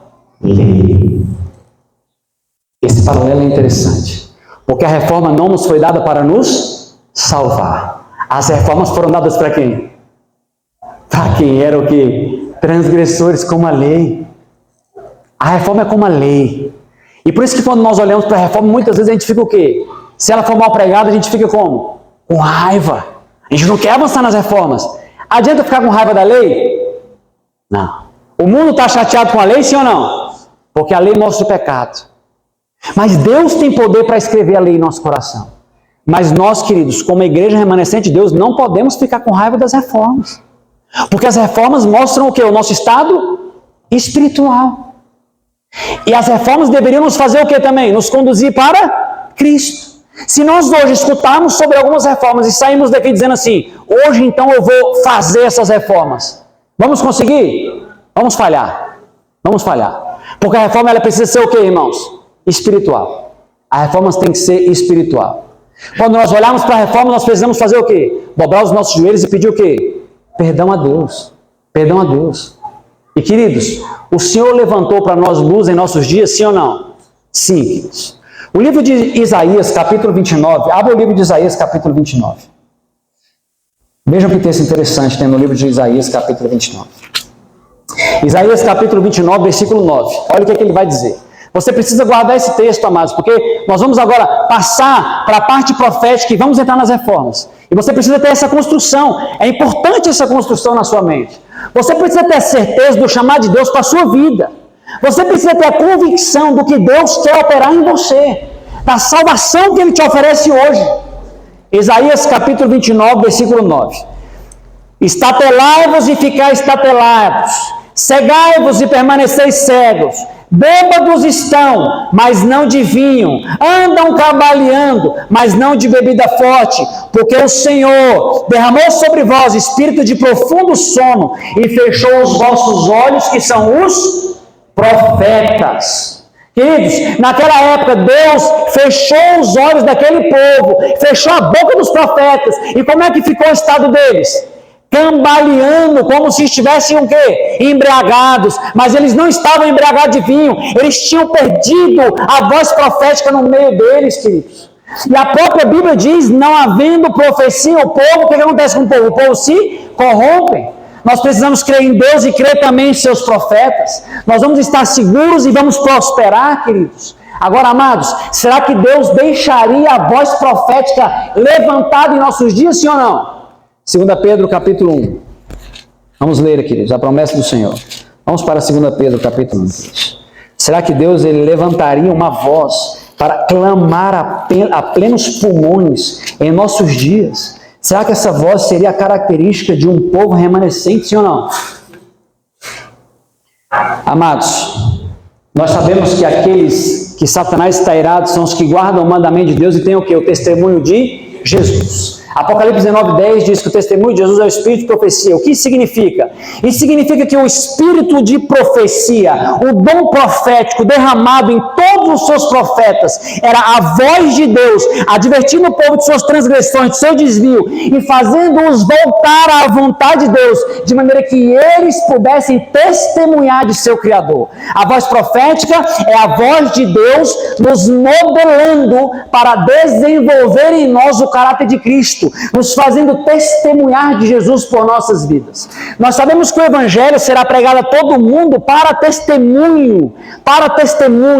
lei. Esse paralelo é interessante, porque a reforma não nos foi dada para nos salvar. As reformas foram dadas para quem? Para quem era o quê? Transgressores como a lei. A reforma é como a lei. E por isso que quando nós olhamos para a reforma, muitas vezes a gente fica o quê? Se ela for mal pregada, a gente fica como? Com raiva. A gente não quer avançar nas reformas. Adianta ficar com raiva da lei? Não. O mundo está chateado com a lei, sim ou não? Porque a lei mostra o pecado. Mas Deus tem poder para escrever a lei em nosso coração. Mas nós, queridos, como igreja remanescente de Deus, não podemos ficar com raiva das reformas. Porque as reformas mostram o quê? O nosso estado espiritual. E as reformas deveriam nos fazer o quê também? Nos conduzir para Cristo. Se nós hoje escutarmos sobre algumas reformas e sairmos daqui dizendo assim, hoje então eu vou fazer essas reformas, vamos conseguir? Vamos falhar. Vamos falhar. Porque a reforma ela precisa ser o quê, irmãos? Espiritual. A reforma tem que ser espiritual. Quando nós olharmos para a reforma, nós precisamos fazer o quê? Dobrar os nossos joelhos e pedir o quê? Perdão a Deus. Perdão a Deus. E queridos, o Senhor levantou para nós luz em nossos dias, sim ou não? Sim, queridos. O livro de Isaías, capítulo 29, abra o livro de Isaías, capítulo 29. Vejam que texto interessante tem no livro de Isaías, capítulo 29. Isaías, capítulo 29, versículo 9. Olha o que ele vai dizer. Você precisa guardar esse texto, amados, porque nós vamos agora passar para a parte profética e vamos entrar nas reformas. E você precisa ter essa construção. É importante essa construção na sua mente. Você precisa ter a certeza do chamado de Deus para a sua vida. Você precisa ter a convicção do que Deus quer operar em você, da salvação que Ele te oferece hoje. Isaías capítulo 29, versículo 9. Estatelai-vos e ficai estatelados, cegai-vos e permaneceis cegos, bêbados estão, mas não de vinho, andam cambaleando, mas não de bebida forte, porque o Senhor derramou sobre vós espírito de profundo sono e fechou os vossos olhos, que são os profetas. Queridos, naquela época Deus fechou os olhos daquele povo, fechou a boca dos profetas, e como é que ficou o estado deles? Cambaleando, como se estivessem o quê? Embriagados, mas eles não estavam embriagados de vinho, eles tinham perdido a voz profética no meio deles, queridos. E a própria Bíblia diz, não havendo profecia, o povo, o que acontece com o povo? O povo se corrompe. Nós precisamos crer em Deus e crer também em seus profetas. Nós vamos estar seguros e vamos prosperar, queridos. Agora, amados, será que Deus deixaria a voz profética levantada em nossos dias, sim ou não? 2 Pedro capítulo 1. Vamos ler, queridos, a promessa do Senhor. Vamos para 2 Pedro capítulo 1. Será que Deus ele levantaria uma voz para clamar a plenos pulmões em nossos dias? Será que essa voz seria a característica de um povo remanescente, sim ou não? Amados, nós sabemos que aqueles que Satanás está irado são os que guardam o mandamento de Deus e têm o quê? O testemunho de Jesus. Apocalipse 19:10 diz que o testemunho de Jesus é o espírito de profecia. O que isso significa? Isso significa que o espírito de profecia, o dom profético derramado em todos os seus profetas, era a voz de Deus, advertindo o povo de suas transgressões, de seu desvio, e fazendo-os voltar à vontade de Deus, de maneira que eles pudessem testemunhar de seu Criador. A voz profética é a voz de Deus nos modelando para desenvolver em nós o caráter de Cristo, nos fazendo testemunhar de Jesus por nossas vidas. Nós sabemos que o Evangelho será pregado a todo mundo para testemunho,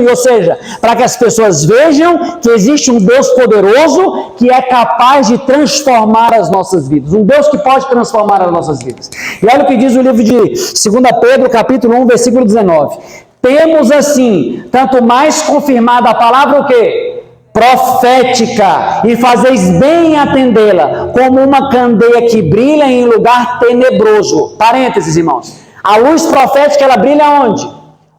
ou seja, para que as pessoas vejam que existe um Deus poderoso que é capaz de transformar as nossas vidas, um Deus que pode transformar as nossas vidas. E olha o que diz o livro de 2 Pedro, capítulo 1, versículo 19. Temos assim, tanto mais confirmada a palavra o quê? Profética, e fazeis bem em atendê-la, como uma candeia que brilha em lugar tenebroso. Parênteses, irmãos. A luz profética, ela brilha onde?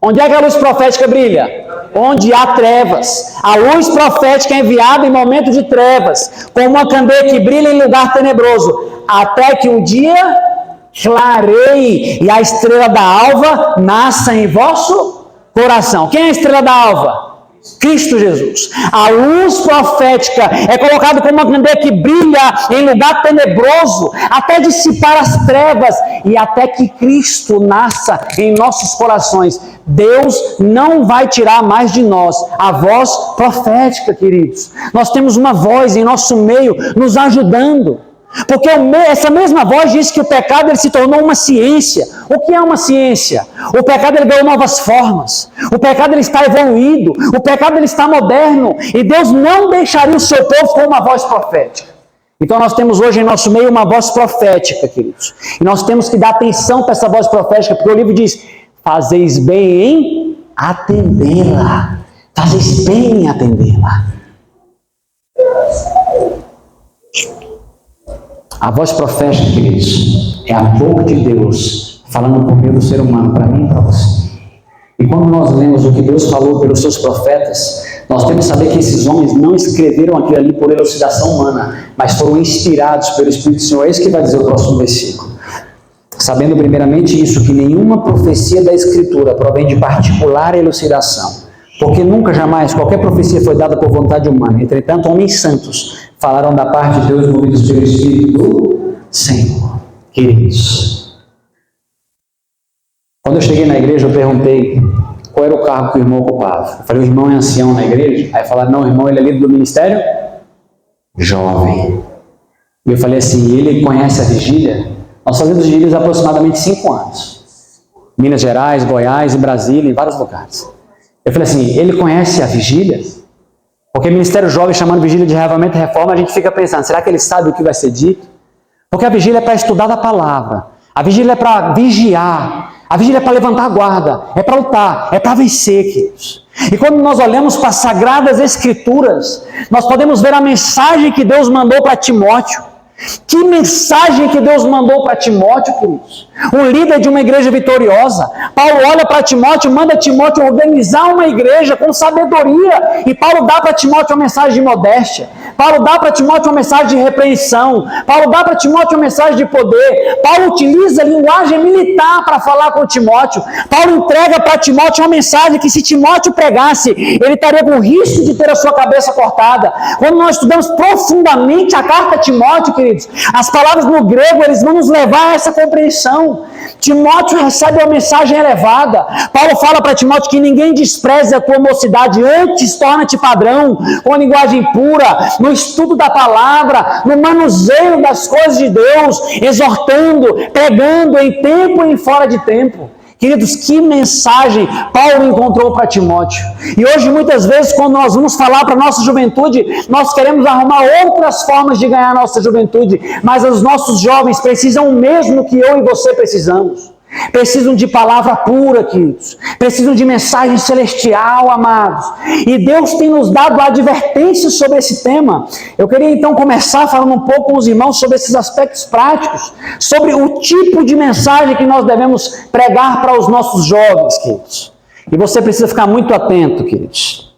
Onde é que a luz profética brilha? Onde há trevas. A luz profética é enviada em momento de trevas, como uma candeia que brilha em lugar tenebroso, até que o dia clareie e a estrela da alva nasça em vosso coração. Quem é a estrela da alva? Cristo Jesus. A luz profética é colocada como uma candeia que brilha em lugar tenebroso, até dissipar as trevas e até que Cristo nasça em nossos corações. Deus não vai tirar mais de nós a voz profética, queridos. Nós temos uma voz em nosso meio nos ajudando. Porque essa mesma voz diz que o pecado ele se tornou uma ciência. O que é uma ciência? O pecado ele ganhou novas formas. O pecado ele está evoluído. O pecado ele está moderno. E Deus não deixaria o seu povo com uma voz profética. Então nós temos hoje em nosso meio uma voz profética, queridos. E nós temos que dar atenção para essa voz profética, porque o livro diz, fazeis bem em atendê-la. Fazeis bem em atendê-la. A voz profética, queridos, é a boca de Deus falando por meio do ser humano, para mim e para você. E quando nós lemos o que Deus falou pelos seus profetas, nós temos que saber que esses homens não escreveram aquilo ali por elucidação humana, mas foram inspirados pelo Espírito do Senhor. É isso que vai dizer o próximo versículo. Sabendo primeiramente isso, que nenhuma profecia da Escritura provém de particular elucidação, porque nunca, jamais, qualquer profecia foi dada por vontade humana. Entretanto, homens santos falaram da parte de Deus, movidos pelo Espírito do Senhor. Queridos, quando eu cheguei na igreja, eu perguntei qual era o cargo que o irmão ocupava. Eu falei, o irmão é ancião na igreja? Aí falaram, não, o irmão ele é líder do ministério jovem. E eu falei assim, ele conhece a vigília? Nós fazemos vigílias há aproximadamente 5 anos. Minas Gerais, Goiás e Brasília, em vários lugares. Eu falei assim, ele conhece a vigília? Porque Ministério Jovem chamando vigília de reavivamento e reforma, a gente fica pensando, será que ele sabe o que vai ser dito? Porque a vigília é para estudar da palavra. A vigília é para vigiar. A vigília é para levantar a guarda. É para lutar. É para vencer, queridos. E quando nós olhamos para as Sagradas Escrituras, nós podemos ver a mensagem que Deus mandou para Timóteo. Que mensagem que Deus mandou para Timóteo, queridos? Um líder de uma igreja vitoriosa. Paulo olha para Timóteo, manda Timóteo organizar uma igreja com sabedoria. E Paulo dá para Timóteo uma mensagem de modéstia. Paulo dá para Timóteo uma mensagem de repreensão. Paulo dá para Timóteo uma mensagem de poder. Paulo utiliza a linguagem militar para falar com Timóteo. Paulo entrega para Timóteo uma mensagem que, se Timóteo pregasse, ele estaria com risco de ter a sua cabeça cortada. Quando nós estudamos profundamente a carta a Timóteo, queridos, as palavras no grego, eles vão nos levar a essa compreensão. Timóteo recebe uma mensagem elevada. Paulo fala para Timóteo que ninguém despreze a tua mocidade, antes torna-te padrão, com a linguagem pura, no estudo da palavra, no manuseio das coisas de Deus, exortando, pregando em tempo e em fora de tempo. Queridos, que mensagem Paulo encontrou para Timóteo. E hoje, muitas vezes, quando nós vamos falar para a nossa juventude, nós queremos arrumar outras formas de ganhar a nossa juventude, mas os nossos jovens precisam o mesmo que eu e você precisamos. Precisam de palavra pura, queridos. Precisam de mensagem celestial, amados. E Deus tem nos dado advertências sobre esse tema. Eu queria então começar falando um pouco com os irmãos sobre esses aspectos práticos, sobre o tipo de mensagem que nós devemos pregar para os nossos jovens, queridos. E você precisa ficar muito atento, queridos.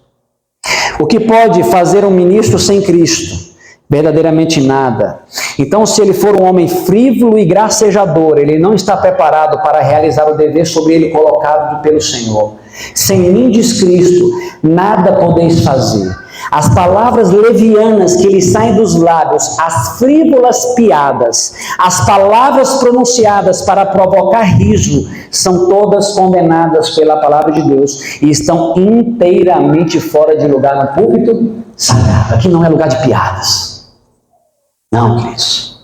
O que pode fazer um ministro sem Cristo? Verdadeiramente nada. Então, se ele for um homem frívolo e gracejador, ele não está preparado para realizar o dever sobre ele colocado pelo Senhor. Sem mim, diz Cristo, nada podeis fazer. As palavras levianas que lhe saem dos lábios, as frívolas piadas, as palavras pronunciadas para provocar riso, são todas condenadas pela palavra de Deus e estão inteiramente fora de lugar no púlpito sagrado. Aqui não é lugar de piadas. Não, queridos.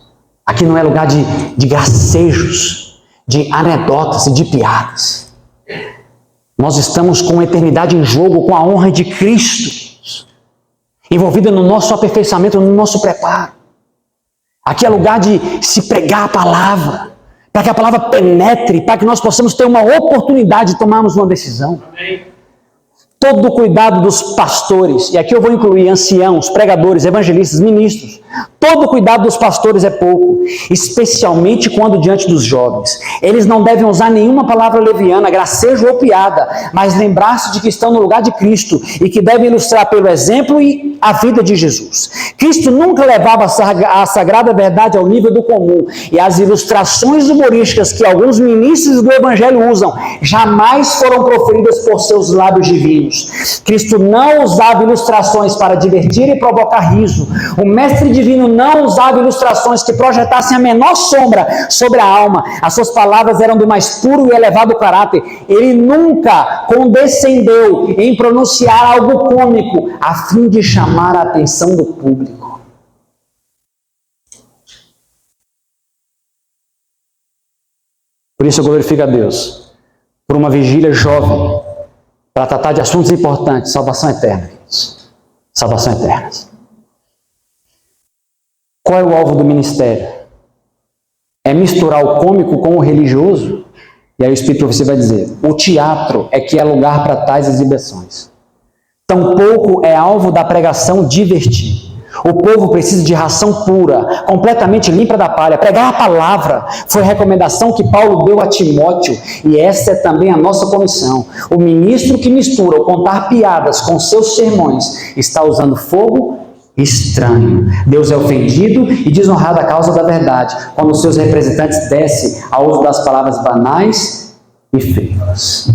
Aqui não é lugar de gracejos, de anedotas e de piadas. Nós estamos com a eternidade em jogo, com a honra de Cristo envolvida no nosso aperfeiçoamento, no nosso preparo. Aqui é lugar de se pregar a palavra, para que a palavra penetre, para que nós possamos ter uma oportunidade de tomarmos uma decisão. Amém. Todo o cuidado dos pastores, e aqui eu vou incluir anciãos, pregadores, evangelistas, ministros, todo o cuidado dos pastores é pouco, especialmente quando diante dos jovens. Eles não devem usar nenhuma palavra leviana, gracejo ou piada, mas lembrar-se de que estão no lugar de Cristo e que devem ilustrar pelo exemplo e a vida de Jesus. Cristo nunca levava a sagrada verdade ao nível do comum, e as ilustrações humorísticas que alguns ministros do Evangelho usam jamais foram proferidas por seus lábios divinos. Cristo não usava ilustrações para divertir e provocar riso. O Mestre Divino não usava ilustrações que projetassem a menor sombra sobre a alma. As suas palavras eram do mais puro e elevado caráter. Ele nunca condescendeu em pronunciar algo cômico a fim de chamar a atenção do público. Por isso eu glorifico a Deus por uma vigília jovem, para tratar de assuntos importantes, salvação eterna. Salvação eterna. Qual é o alvo do ministério? É misturar o cômico com o religioso? E aí o Espírito de Profecia vai dizer, o teatro é que é lugar para tais exibições. Tampouco é alvo da pregação divertir. O povo precisa de ração pura, completamente limpa da palha. Pregar a palavra foi a recomendação que Paulo deu a Timóteo, e essa é também a nossa comissão. O ministro que mistura o contar piadas com seus sermões está usando fogo estranho. Deus é ofendido e desonrado a causa da verdade, quando os seus representantes descem ao uso das palavras banais e frívolas.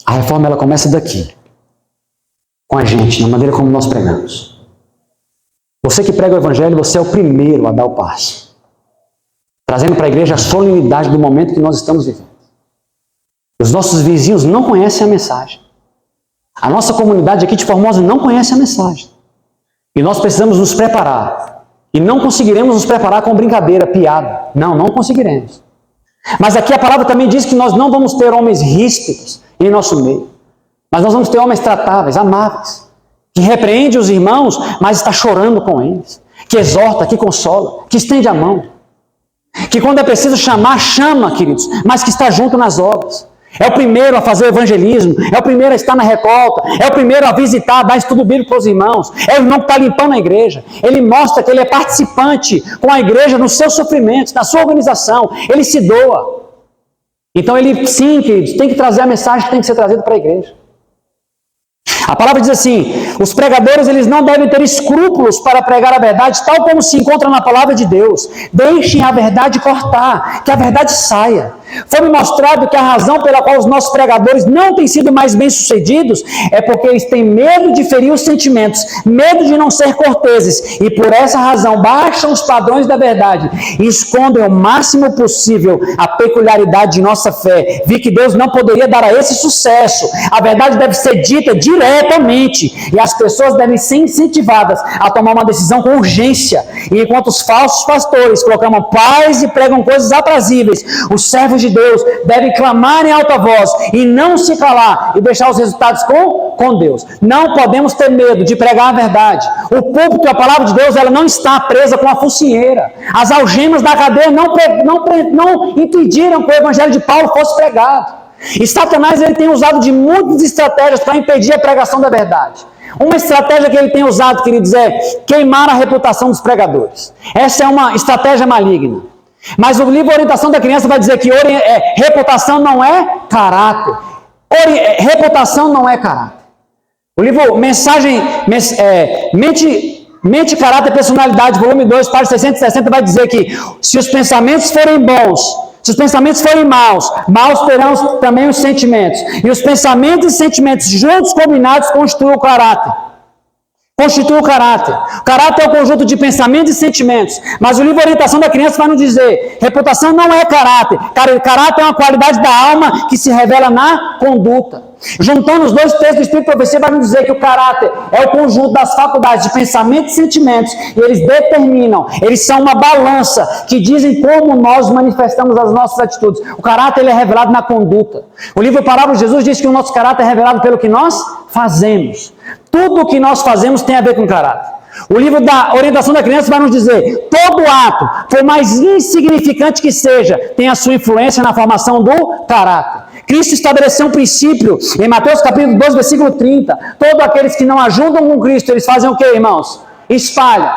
A reforma ela começa daqui, com a gente, na maneira como nós pregamos. Você que prega o Evangelho, você é o primeiro a dar o passo, trazendo para a igreja a solenidade do momento que nós estamos vivendo. Os nossos vizinhos não conhecem a mensagem. A nossa comunidade aqui de Formosa não conhece a mensagem. E nós precisamos nos preparar. E não conseguiremos nos preparar com brincadeira, piada. Não conseguiremos. Mas aqui a palavra também diz que nós não vamos ter homens ríspidos em nosso meio. Mas nós vamos ter homens tratáveis, amáveis. Que repreende os irmãos, mas está chorando com eles. Que exorta, que consola, que estende a mão. Que quando é preciso chamar, chama, queridos, mas que está junto nas obras. É o primeiro a fazer o evangelismo, é o primeiro a estar na recolta, é o primeiro a visitar, dar estudo bíblico para os irmãos, é o irmão que está limpando a igreja. Ele mostra que ele é participante com a igreja nos seus sofrimentos, na sua organização, ele se doa. Então ele, sim, queridos, tem que trazer a mensagem que tem que ser trazida para a igreja. A palavra diz assim, os pregadores eles não devem ter escrúpulos para pregar a verdade, tal como se encontra na palavra de Deus. Deixem a verdade cortar, que a verdade saia. Foi-me mostrado que a razão pela qual os nossos pregadores não têm sido mais bem-sucedidos é porque eles têm medo de ferir os sentimentos, medo de não ser corteses, e por essa razão baixam os padrões da verdade e escondem o máximo possível a peculiaridade de nossa fé. Vi que Deus não poderia dar a esse sucesso. A verdade deve ser dita diretamente e as pessoas devem ser incentivadas a tomar uma decisão com urgência. E enquanto os falsos pastores proclamam paz e pregam coisas aprazíveis, os servos de Deus devem clamar em alta voz e não se calar e deixar os resultados com Deus. Não podemos ter medo de pregar a verdade. O púlpito, a palavra de Deus, ela não está presa com a focinheira. As algemas da cadeia não impediram que o evangelho de Paulo fosse pregado. E Satanás ele tem usado de muitas estratégias para impedir a pregação da verdade. Uma estratégia que ele tem usado, queridos, é queimar a reputação dos pregadores. Essa é uma estratégia maligna. Mas o livro Orientação da Criança vai dizer que reputação não é caráter. Reputação não é caráter. O livro Mente, Caráter e Personalidade, volume 2, página 660, vai dizer que se os pensamentos forem bons, se os pensamentos forem maus terão também os sentimentos. E os pensamentos e sentimentos juntos combinados constituem o caráter. O caráter é o conjunto de pensamentos e sentimentos. Mas o livro Orientação da Criança vai nos dizer, reputação não é caráter. Caráter é uma qualidade da alma que se revela na conduta. Juntando os dois textos do Espírito de Profecia, vai nos dizer que o caráter é o conjunto das faculdades de pensamentos e sentimentos, e eles determinam, eles são uma balança que dizem como nós manifestamos as nossas atitudes. O caráter ele é revelado na conduta. O livro Parábolas de Jesus diz que o nosso caráter é revelado pelo que nós fazemos. Tudo o que nós fazemos tem a ver com caráter. O livro da Orientação da Criança vai nos dizer, todo ato, por mais insignificante que seja, tem a sua influência na formação do caráter. Cristo estabeleceu um princípio em Mateus capítulo 12, versículo 30. Todos aqueles que não ajudam com Cristo, eles fazem o quê, irmãos? Espalham.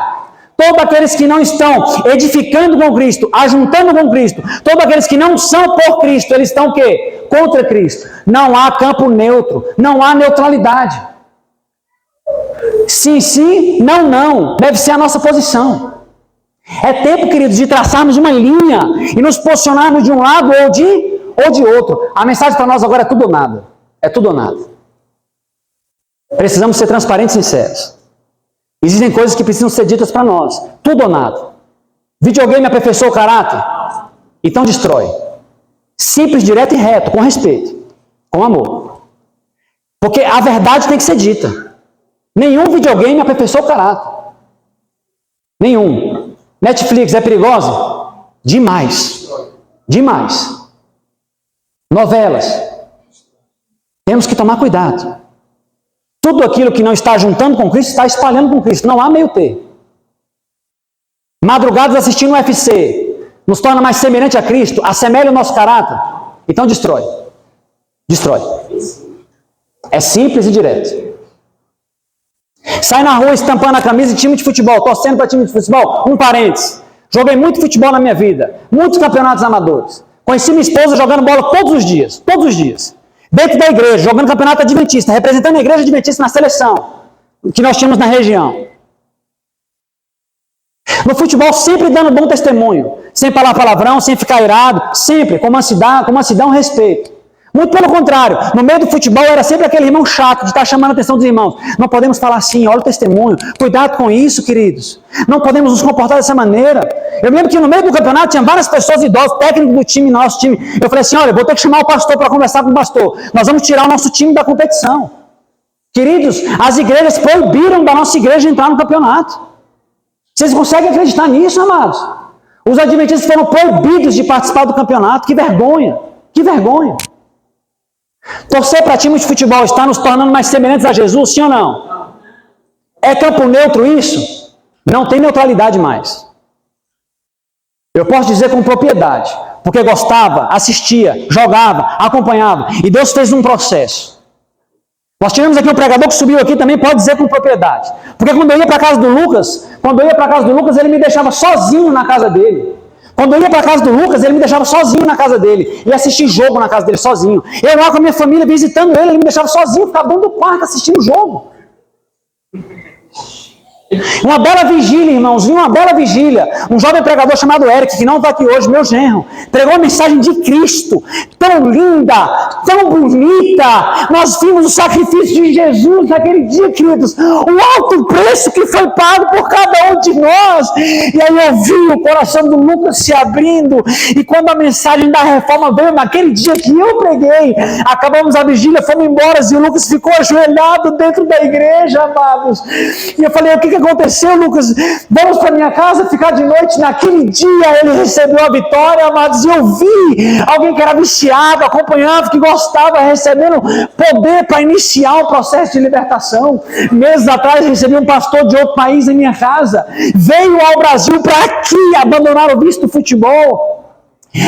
Todos aqueles que não estão edificando com Cristo, ajuntando com Cristo, todos aqueles que não são por Cristo, eles estão o quê? Contra Cristo. Não há campo neutro, não há neutralidade. Sim, sim, não, não. Deve ser a nossa posição. É tempo, queridos, de traçarmos uma linha e nos posicionarmos de um lado ou de outro. A mensagem para nós agora é tudo ou nada. É tudo ou nada. Precisamos ser transparentes e sinceros. Existem coisas que precisam ser ditas para nós. Tudo ou nada. Videogame aperfeiçoa o caráter? Então destrói. Simples, direto e reto, com respeito. Com amor. Porque a verdade tem que ser dita. Nenhum videogame aperfeiçoa o caráter. Nenhum. Netflix é perigosa? Demais. Demais. Novelas. Temos que tomar cuidado. Tudo aquilo que não está juntando com Cristo, está espalhando com Cristo. Não há meio termo. Madrugadas assistindo o UFC, nos torna mais semelhante a Cristo, assemelha o nosso caráter. Então destrói. Destrói. É simples e direto. Sai na rua estampando a camisa de time de futebol, torcendo para time de futebol. Um parênteses. Joguei muito futebol na minha vida. Muitos campeonatos amadores. Conheci minha esposa jogando bola todos os dias. Todos os dias. Dentro da igreja, jogando campeonato adventista, representando a igreja adventista na seleção que nós tínhamos na região. No futebol, sempre dando bom testemunho. Sem falar palavrão, sem ficar irado. Sempre, com mansidão e respeito. Muito pelo contrário, no meio do futebol era sempre aquele irmão chato de estar chamando a atenção dos irmãos. Não podemos falar assim, olha o testemunho, cuidado com isso, queridos. Não podemos nos comportar dessa maneira. Eu lembro que no meio do campeonato tinha várias pessoas idosas, técnicos do time, nosso time. Eu falei assim, olha, vou ter que chamar o pastor para conversar com o pastor. Nós vamos tirar o nosso time da competição. Queridos, as igrejas proibiram da nossa igreja entrar no campeonato. Vocês conseguem acreditar nisso, amados? Os adventistas foram proibidos de participar do campeonato. Que vergonha! Que vergonha! Torcer para time de futebol está nos tornando mais semelhantes a Jesus, sim ou não? É campo neutro isso? Não tem neutralidade mais. Eu posso dizer com propriedade, porque gostava, assistia, jogava, acompanhava, e Deus fez um processo. Nós tivemos aqui um pregador que subiu aqui também, pode dizer com propriedade. Porque quando eu ia para a casa do Lucas, ele me deixava sozinho na casa dele. Quando eu ia para a casa do Lucas, ele me deixava sozinho na casa dele. E assistir jogo na casa dele sozinho. Eu lá com a minha família visitando ele me deixava sozinho, ficava dentro do quarto assistindo o jogo. Uma bela vigília, irmãos, uma bela vigília. Um jovem pregador chamado Eric, que não está aqui hoje, meu genro, pregou a mensagem de Cristo, tão linda, tão bonita. Nós vimos o sacrifício de Jesus naquele dia, queridos, o alto preço que foi pago por cada um de nós. E aí eu vi o coração do Lucas se abrindo, e quando a mensagem da reforma veio naquele dia que eu preguei, acabamos a vigília, fomos embora, e o Lucas ficou ajoelhado dentro da igreja, amados. E eu falei, o que aconteceu, Lucas? Vamos para minha casa ficar de noite. Naquele dia ele recebeu a vitória, amados, e eu vi alguém que era viciado, acompanhava, que gostava, recebendo poder para iniciar um processo de libertação. Meses atrás recebi um pastor de outro país em minha casa, veio ao Brasil para aqui abandonar o vício do futebol.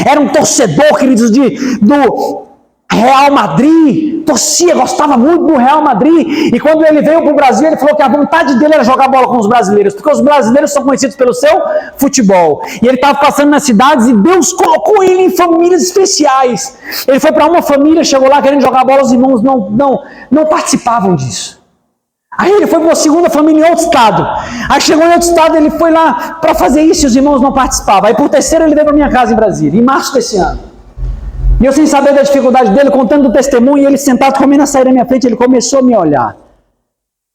Era um torcedor, queridos, do Real Madrid, torcia, gostava muito do Real Madrid, e quando ele veio para o Brasil, ele falou que a vontade dele era jogar bola com os brasileiros, porque os brasileiros são conhecidos pelo seu futebol, e ele estava passando nas cidades, e Deus colocou ele em famílias especiais. Ele foi para uma família, chegou lá querendo jogar bola, os irmãos não participavam disso. Aí ele foi para uma segunda família em outro estado, aí chegou em outro estado, ele foi lá para fazer isso, e os irmãos não participavam. Aí por terceiro ele veio para minha casa em Brasília, em março desse ano. E eu, sem saber da dificuldade dele, contando o testemunho, e ele sentado comendo açaí na minha frente, ele começou a me olhar.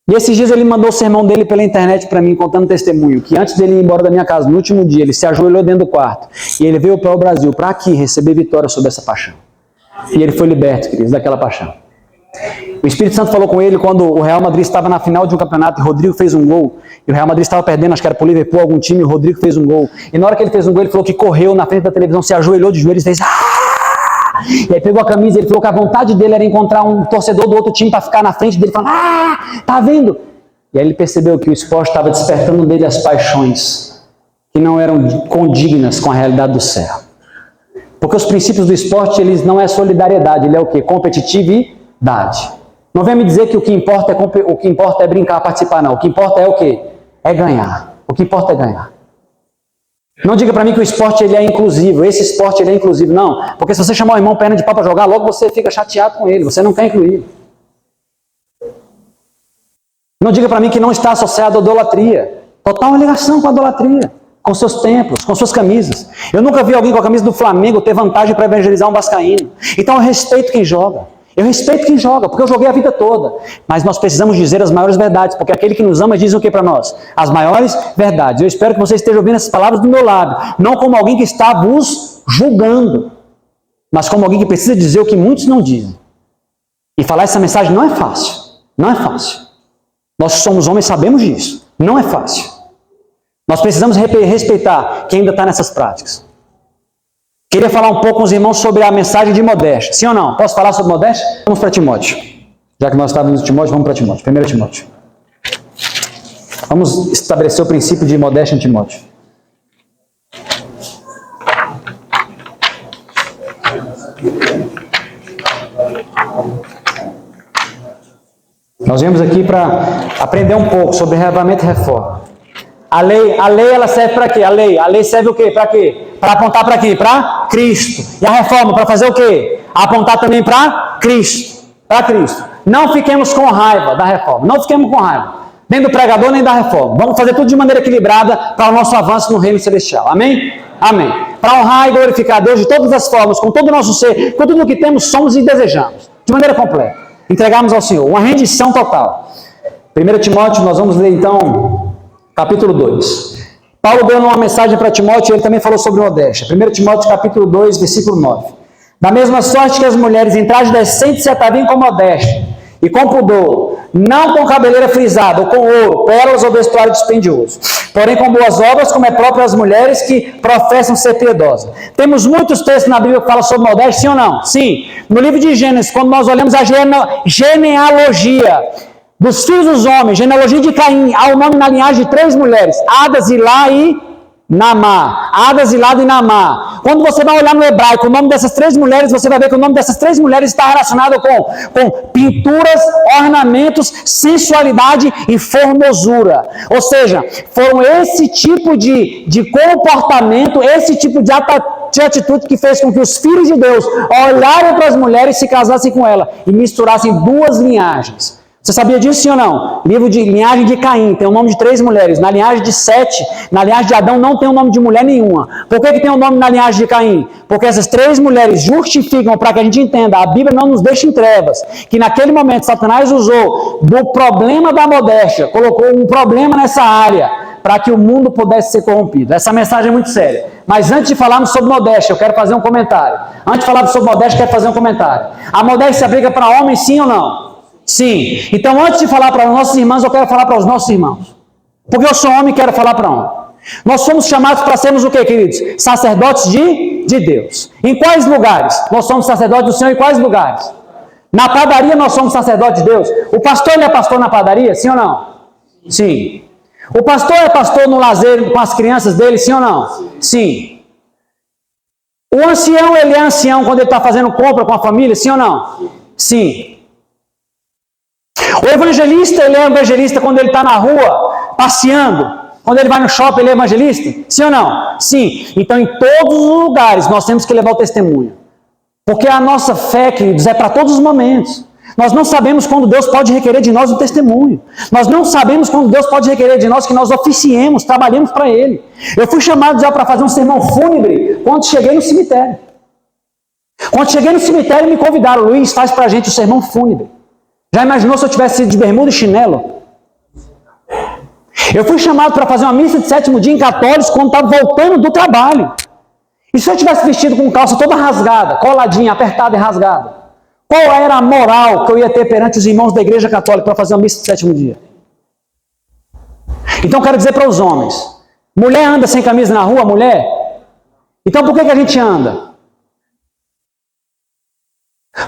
E esses dias ele mandou o sermão dele pela internet para mim, contando o testemunho, que antes dele ir embora da minha casa, no último dia, ele se ajoelhou dentro do quarto, e ele veio para o Brasil, para aqui, receber vitória sobre essa paixão. E ele foi liberto, queridos, daquela paixão. O Espírito Santo falou com ele quando o Real Madrid estava na final de um campeonato, e o Rodrigo fez um gol, e o Real Madrid estava perdendo, acho que era para o Liverpool, algum time, e o Rodrigo fez um gol. E na hora que ele fez um gol, ele falou que correu na frente da televisão, se ajoelhou de joelhos e fez... E aí pegou a camisa, ele falou que a vontade dele era encontrar um torcedor do outro time para ficar na frente dele, falando, tá vendo? E aí ele percebeu que o esporte estava despertando nele as paixões que não eram condignas com a realidade do céu. Porque os princípios do esporte, eles não é solidariedade, ele é o quê? Competitividade. Não venha me dizer que o que importa é brincar, participar, não. O que importa é o quê? É ganhar. O que importa é ganhar. Não diga para mim que o esporte ele é inclusivo, esse esporte ele é inclusivo, não. Porque se você chamar o irmão perna de pau para jogar, logo você fica chateado com ele, você não quer incluir. Não diga para mim que não está associado à idolatria. Total ligação com a idolatria, com seus templos, com suas camisas. Eu nunca vi alguém com a camisa do Flamengo ter vantagem para evangelizar um vascaíno. Então eu respeito quem joga. Eu respeito quem joga, porque eu joguei a vida toda. Mas nós precisamos dizer as maiores verdades, porque aquele que nos ama diz o que para nós? As maiores verdades. Eu espero que você esteja ouvindo essas palavras do meu lábio, não como alguém que está vos julgando, mas como alguém que precisa dizer o que muitos não dizem. E falar essa mensagem não é fácil. Não é fácil. Nós que somos homens sabemos disso. Não é fácil. Nós precisamos respeitar quem ainda está nessas práticas. Queria falar um pouco com os irmãos sobre a mensagem de modéstia. Sim ou não? Posso falar sobre modéstia? Vamos para Timóteo. Já que nós estávamos em Timóteo, vamos para Timóteo. 1 Timóteo. Vamos estabelecer o princípio de modéstia em Timóteo. Nós viemos aqui para aprender um pouco sobre reavivamento e reforma. A lei ela serve para quê? A lei serve o quê? Para quê? Para apontar para quê? Para Cristo. E a reforma para fazer o quê? Apontar também para Cristo. Para Cristo. Não fiquemos com raiva da reforma. Não fiquemos com raiva. Nem do pregador, nem da reforma. Vamos fazer tudo de maneira equilibrada para o nosso avanço no reino celestial. Amém? Amém. Para honrar e glorificar a Deus de todas as formas, com todo o nosso ser, com tudo o que temos, somos e desejamos. De maneira completa. Entregarmos ao Senhor. Uma rendição total. 1 Timóteo, nós vamos ler então, capítulo 2. Paulo deu uma mensagem para Timóteo e ele também falou sobre modéstia. 1 Timóteo capítulo 2, versículo 9. Da mesma sorte que as mulheres em traje decente se ataviem com modéstia e com pudor, não com cabeleira frisada, ou com ouro, pérolas ou vestuário dispendioso, porém com boas obras, como é próprio às mulheres que professam ser piedosas. Temos muitos textos na Bíblia que falam sobre modéstia, sim ou não? Sim. No livro de Gênesis, quando nós olhamos a genealogia dos filhos dos homens, genealogia de Caim, há o nome na linhagem de 3 mulheres, Ada, Zilá e Naamá. Ada, Zilá e Naamá. Quando você vai olhar no hebraico o nome dessas 3 mulheres, você vai ver que o nome dessas 3 mulheres está relacionado com pinturas, ornamentos, sensualidade e formosura. Ou seja, foram esse tipo de comportamento, esse tipo de atitude que fez com que os filhos de Deus olharem para as mulheres e se casassem com ela e misturassem 2 linhagens. Você sabia disso, sim ou não? Livro de linhagem de Caim tem o nome de 3 mulheres. Na linhagem de Sete, na linhagem de Adão, não tem o nome de mulher nenhuma. Por que tem o nome na linhagem de Caim? Porque essas 3 mulheres justificam, para que a gente entenda, a Bíblia não nos deixa em trevas, que naquele momento Satanás usou do problema da modéstia, colocou um problema nessa área, para que o mundo pudesse ser corrompido. Essa mensagem é muito séria. Mas antes de falarmos sobre modéstia, eu quero fazer um comentário. Antes de falarmos sobre modéstia, eu quero fazer um comentário. A modéstia se aplica para homens, sim ou não? Sim. Então, antes de falar para os nossos irmãos, eu quero falar para os nossos irmãos. Porque eu sou homem e quero falar para homem. Nós somos chamados para sermos o quê, queridos? Sacerdotes de Deus. Em quais lugares? Nós somos sacerdotes do Senhor em quais lugares? Na padaria nós somos sacerdotes de Deus. O pastor, ele é pastor na padaria, sim ou não? Sim. O pastor é pastor no lazer com as crianças dele, sim ou não? Sim. O ancião, ele é ancião quando ele está fazendo compra com a família, sim ou não? Sim. O evangelista, ele é evangelista quando ele está na rua, passeando. Quando ele vai no shopping, ele é evangelista? Sim ou não? Sim. Então, em todos os lugares, nós temos que levar o testemunho. Porque a nossa fé, queridos, é para todos os momentos. Nós não sabemos quando Deus pode requerer de nós o testemunho. Nós não sabemos quando Deus pode requerer de nós que nós oficiemos, trabalhemos para Ele. Eu fui chamado já para fazer um sermão fúnebre quando cheguei no cemitério. Quando cheguei no cemitério, me convidaram. Luiz, faz para a gente o sermão fúnebre. Já imaginou se eu tivesse sido de bermuda e chinelo? Eu fui chamado para fazer uma missa de 7º dia em Católicos quando estava voltando do trabalho. E se eu tivesse vestido com calça toda rasgada, coladinha, apertada e rasgada? Qual era a moral que eu ia ter perante os irmãos da Igreja Católica para fazer uma missa de 7º dia? Então eu quero dizer para os homens, mulher anda sem camisa na rua, mulher? Então por que a gente anda?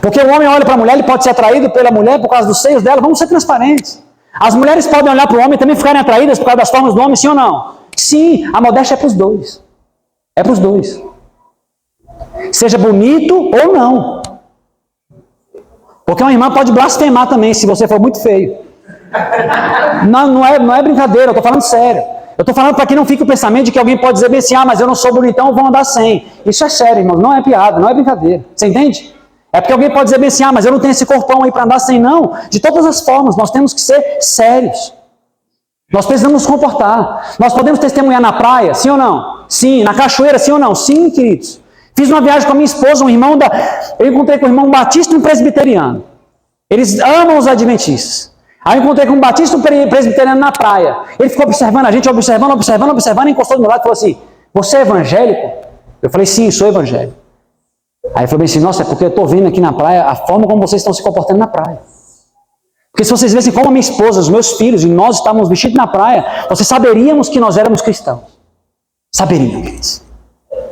Porque o homem olha para a mulher, ele pode ser atraído pela mulher por causa dos seios dela. Vamos ser transparentes. As mulheres podem olhar para o homem e também ficarem atraídas por causa das formas do homem, sim ou não? Sim, a modéstia é para os dois. É para os dois. Seja bonito ou não. Porque uma irmã pode blasfemar também, se você for muito feio. Não é brincadeira, eu estou falando sério. Eu estou falando para que não fique o pensamento de que alguém pode dizer bem assim, mas eu não sou bonitão, eu vou andar sem. Isso é sério, irmão, não é piada, não é brincadeira. Você entende? É porque alguém pode dizer bem assim, mas eu não tenho esse corpão aí para andar sem, não. De todas as formas, nós temos que ser sérios. Nós precisamos nos comportar. Nós podemos testemunhar na praia, sim ou não? Sim. Na cachoeira, sim ou não? Sim, queridos. Fiz uma viagem com a minha esposa, eu encontrei com um irmão batista e um presbiteriano. Eles amam os adventistas. Aí eu encontrei com um batista e um presbiteriano na praia. Ele ficou observando a gente, observando, encostou do meu lado e falou assim, você é evangélico? Eu falei, sim, sou evangélico. Aí ele falou assim, nossa, é porque eu estou vendo aqui na praia a forma como vocês estão se comportando na praia. Porque se vocês vissem como a minha esposa, os meus filhos e nós estávamos vestidos na praia, vocês saberíamos que nós éramos cristãos. Saberiam, queridos.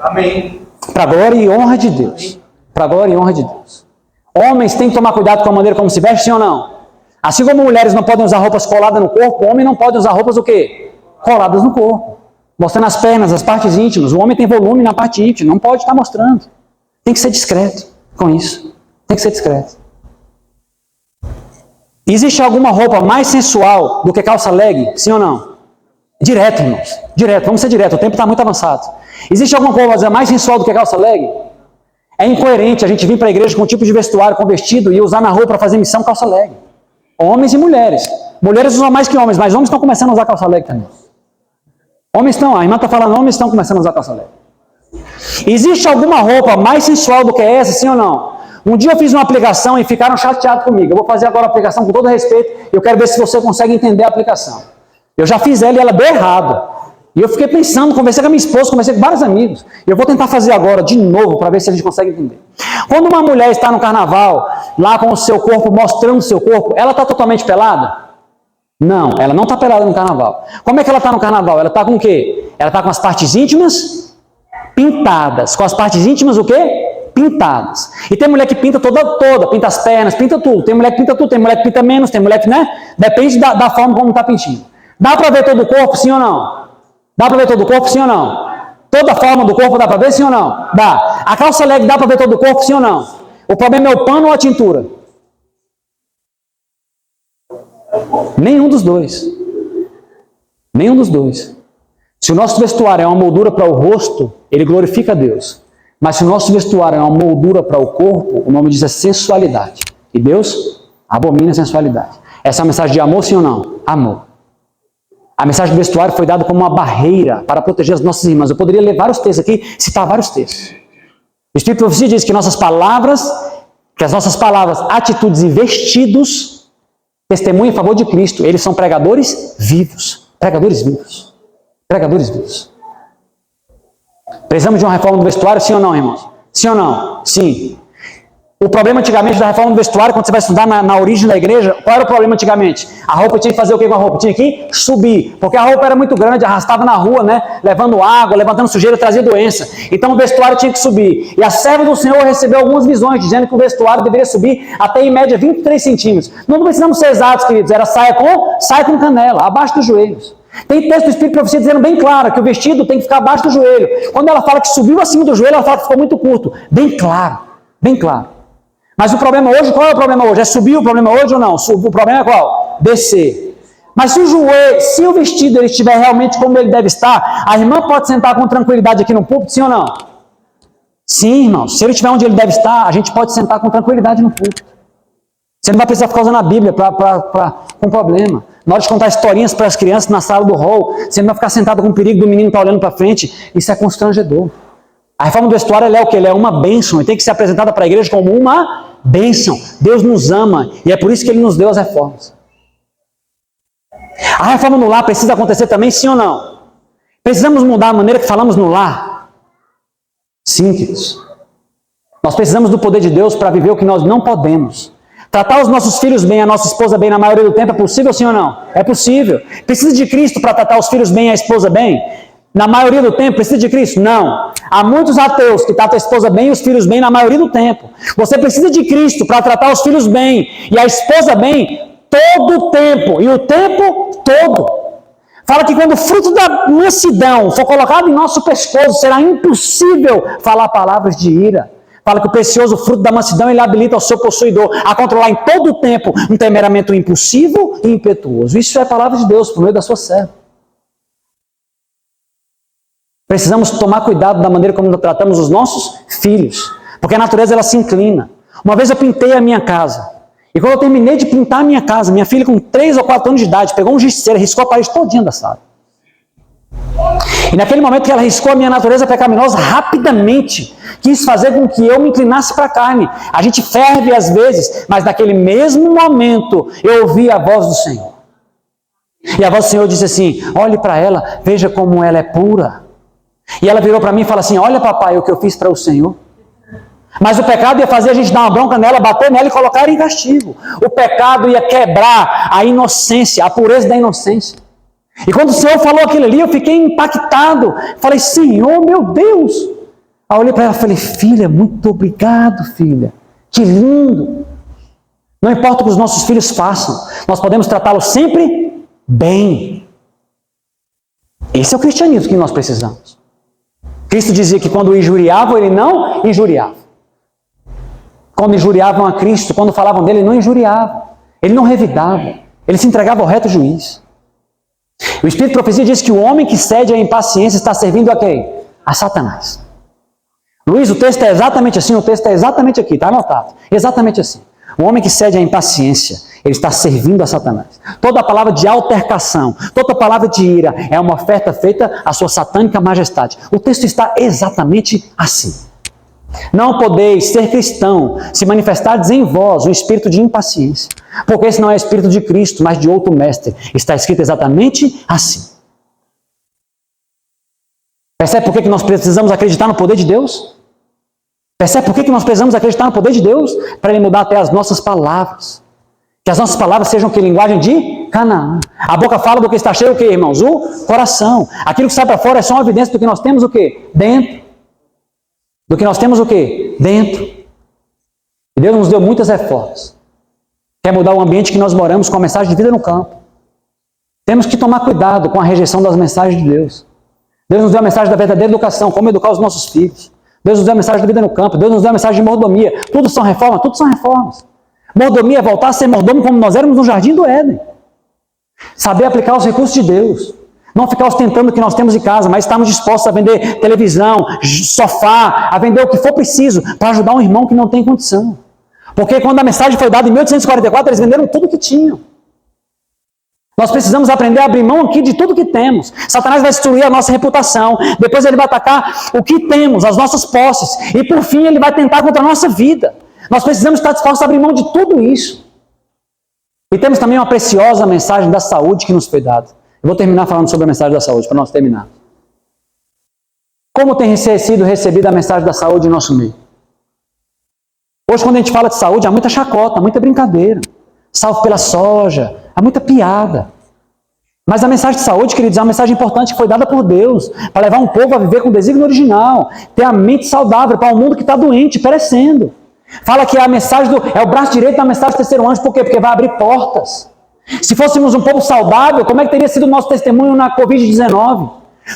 Amém. Para a glória e honra de Deus. Para a glória e honra de Deus. Homens têm que tomar cuidado com a maneira como se vestem, sim ou não? Assim como mulheres não podem usar roupas coladas no corpo, o homem não pode usar roupas o quê? Coladas no corpo. Mostrando as pernas, as partes íntimas. O homem tem volume na parte íntima, não pode estar mostrando. Tem que ser discreto com isso. Tem que ser discreto. Existe alguma roupa mais sensual do que calça leg? Sim ou não? Direto, irmãos. Direto. Vamos ser direto. O tempo está muito avançado. Existe alguma coisa mais sensual do que calça leg? É incoerente a gente vir para a igreja com um tipo de vestuário, com vestido e usar na rua para fazer missão calça leg. Homens e mulheres. Mulheres usam mais que homens, mas homens estão começando a usar calça leg também. Homens estão, a irmã está falando, homens estão começando a usar calça leg. Existe alguma roupa mais sensual do que essa, sim ou não? Um dia eu fiz uma aplicação e ficaram chateados comigo. Eu vou fazer agora a aplicação com todo respeito e eu quero ver se você consegue entender a aplicação. Eu já fiz ela e ela deu errado. E eu fiquei pensando, conversei com a minha esposa, conversei com vários amigos. E eu vou tentar fazer agora de novo para ver se a gente consegue entender. Quando uma mulher está no carnaval lá com o seu corpo, mostrando o seu corpo, ela está totalmente pelada? Não, ela não está pelada no carnaval. Como é que ela está no carnaval? Ela está com o quê? Ela está com as partes íntimas pintadas. Com as partes íntimas o quê? Pintadas. E tem mulher que pinta toda, pinta as pernas, pinta tudo. Tem mulher que pinta tudo, tem mulher que pinta menos, tem mulher que, né? Depende da forma como está pintando. Dá para ver todo o corpo, sim ou não? Dá para ver todo o corpo, sim ou não? Toda a forma do corpo dá para ver, sim ou não? Dá. A calça leg dá para ver todo o corpo, sim ou não? O problema é o pano ou a tintura? Nenhum dos dois. Nenhum dos dois. Se o nosso vestuário é uma moldura para o rosto, ele glorifica a Deus. Mas se o nosso vestuário é uma moldura para o corpo, o nome diz é sensualidade. E Deus abomina a sensualidade. Essa é uma mensagem de amor, sim ou não? Amor. A mensagem do vestuário foi dada como uma barreira para proteger as nossas irmãs. Eu poderia ler vários textos aqui, citar vários textos. O Espírito de Profecia diz que as nossas palavras, atitudes e vestidos testemunham em favor de Cristo. Eles são pregadores vivos. Pregadores vivos. Pregadores vivos. Precisamos de uma reforma do vestuário, sim ou não, irmãos? Sim ou não? Sim. O problema antigamente da reforma do vestuário, quando você vai estudar na origem da igreja, qual era o problema antigamente? A roupa tinha que fazer o que com a roupa? Tinha que subir, porque a roupa era muito grande, arrastava na rua, né? Levando água, levantando sujeira, trazia doença. Então o vestuário tinha que subir. E a serva do Senhor recebeu algumas visões, dizendo que o vestuário deveria subir até em média 23 centímetros. Não precisamos ser exatos, queridos, era saia com canela, abaixo dos joelhos. Tem texto do Espírito de Profecia dizendo bem claro que o vestido tem que ficar abaixo do joelho. Quando ela fala que subiu acima do joelho, ela fala que ficou muito curto. Bem claro, bem claro. Mas o problema hoje, qual é o problema hoje? É subir o problema hoje ou não? O problema é qual? Descer. Mas se o vestido ele estiver realmente como ele deve estar, a irmã pode sentar com tranquilidade aqui no púlpito, sim ou não? Sim, irmãos. Se ele estiver onde ele deve estar, a gente pode sentar com tranquilidade no púlpito. Você não vai precisar ficar usando a Bíblia com problema. Na hora de contar historinhas para as crianças na sala do hall, você não vai ficar sentado com o perigo do menino estar olhando para frente. Isso é constrangedor. A reforma do vestuário é o quê? Ela é uma bênção. E tem que ser apresentada para a igreja como uma bênção. Deus nos ama. E é por isso que Ele nos deu as reformas. A reforma no lar precisa acontecer também, sim ou não? Precisamos mudar a maneira que falamos no lar? Sim, queridos. Nós precisamos do poder de Deus para viver o que nós não podemos. Tratar os nossos filhos bem, a nossa esposa bem, na maioria do tempo, é possível, sim ou não? É possível. Precisa de Cristo para tratar os filhos bem e a esposa bem? Na maioria do tempo, precisa de Cristo? Não. Há muitos ateus que tratam a esposa bem e os filhos bem na maioria do tempo. Você precisa de Cristo para tratar os filhos bem e a esposa bem todo o tempo. E o tempo todo. Fala que quando o fruto da mansidão for colocado em nosso pescoço, será impossível falar palavras de ira. Fala que o precioso fruto da mansidão ele habilita o seu possuidor a controlar em todo o tempo um temperamento impulsivo e impetuoso. Isso é a palavra de Deus por meio da sua serva. Precisamos tomar cuidado da maneira como tratamos os nossos filhos, porque a natureza ela se inclina. Uma vez eu pintei a minha casa, e quando eu terminei de pintar a minha casa, minha filha com 3 ou 4 anos de idade, pegou um giz de cera e riscou a parede todinha da sala. E naquele momento que ela riscou a minha natureza pecaminosa, rapidamente quis fazer com que eu me inclinasse para a carne. A gente ferve às vezes, mas naquele mesmo momento eu ouvi a voz do Senhor. E a voz do Senhor disse assim, olhe para ela, veja como ela é pura. E ela virou para mim e falou assim, olha papai, o que eu fiz para o Senhor. Mas o pecado ia fazer a gente dar uma bronca nela, bater nela e colocar ela em castigo. O pecado ia quebrar a inocência, a pureza da inocência. E quando o Senhor falou aquilo ali, eu fiquei impactado. Falei, Senhor, meu Deus. Aí eu olhei para ela e falei, filha, muito obrigado, filha. Que lindo. Não importa o que os nossos filhos façam, nós podemos tratá-los sempre bem. Esse é o cristianismo que nós precisamos. Cristo dizia que quando injuriavam, ele não injuriava. Quando injuriavam a Cristo, quando falavam dele, ele não injuriava. Ele não revidava. Ele se entregava ao reto juiz. O Espírito de Profecia diz que o homem que cede à impaciência está servindo a quem? A Satanás. Luiz, o texto é exatamente assim, o texto é exatamente aqui, está anotado. Exatamente assim. O homem que cede à impaciência, ele está servindo a Satanás. Toda palavra de altercação, toda palavra de ira é uma oferta feita à sua satânica majestade. O texto está exatamente assim. Não podeis ser cristão se manifestardes em vós o espírito de impaciência, porque esse não é o espírito de Cristo, mas de outro mestre. Está escrito exatamente assim. Percebe por que nós precisamos acreditar no poder de Deus? Percebe por que nós precisamos acreditar no poder de Deus? Para Ele mudar até as nossas palavras. Que as nossas palavras sejam que linguagem de Canaã. A boca fala do que está cheio o quê, irmãos? O coração. Aquilo que sai para fora é só uma evidência do que nós temos o quê? Dentro. Do que nós temos o quê? Dentro. E Deus nos deu muitas reformas. Quer mudar o ambiente que nós moramos com a mensagem de vida no campo. Temos que tomar cuidado com a rejeição das mensagens de Deus. Deus nos deu a mensagem da verdadeira educação, como educar os nossos filhos. Deus nos deu a mensagem da vida no campo. Deus nos deu a mensagem de mordomia. Tudo são reformas? Tudo são reformas. Mordomia é voltar a ser mordomo como nós éramos no Jardim do Éden. Saber aplicar os recursos de Deus. Não ficar ostentando o que nós temos em casa, mas estarmos dispostos a vender televisão, sofá, a vender o que for preciso para ajudar um irmão que não tem condição. Porque quando a mensagem foi dada em 1844, eles venderam tudo que tinham. Nós precisamos aprender a abrir mão aqui de tudo que temos. Satanás vai destruir a nossa reputação. Depois ele vai atacar o que temos, as nossas posses. E por fim ele vai tentar contra a nossa vida. Nós precisamos estar dispostos a abrir mão de tudo isso. E temos também uma preciosa mensagem da saúde que nos foi dada. Eu vou terminar falando sobre a mensagem da saúde, para nós terminar. Como tem sido recebida a mensagem da saúde em nosso meio? Hoje, quando a gente fala de saúde, há muita chacota, muita brincadeira. Salvo pela soja, há muita piada. Mas a mensagem de saúde, queridos, é uma mensagem importante que foi dada por Deus, para levar um povo a viver com o desígnio original, ter a mente saudável para um mundo que está doente, perecendo. Fala que a mensagem é o braço direito da mensagem do terceiro anjo, por quê? Porque vai abrir portas. Se fôssemos um povo saudável, como é que teria sido o nosso testemunho na Covid-19?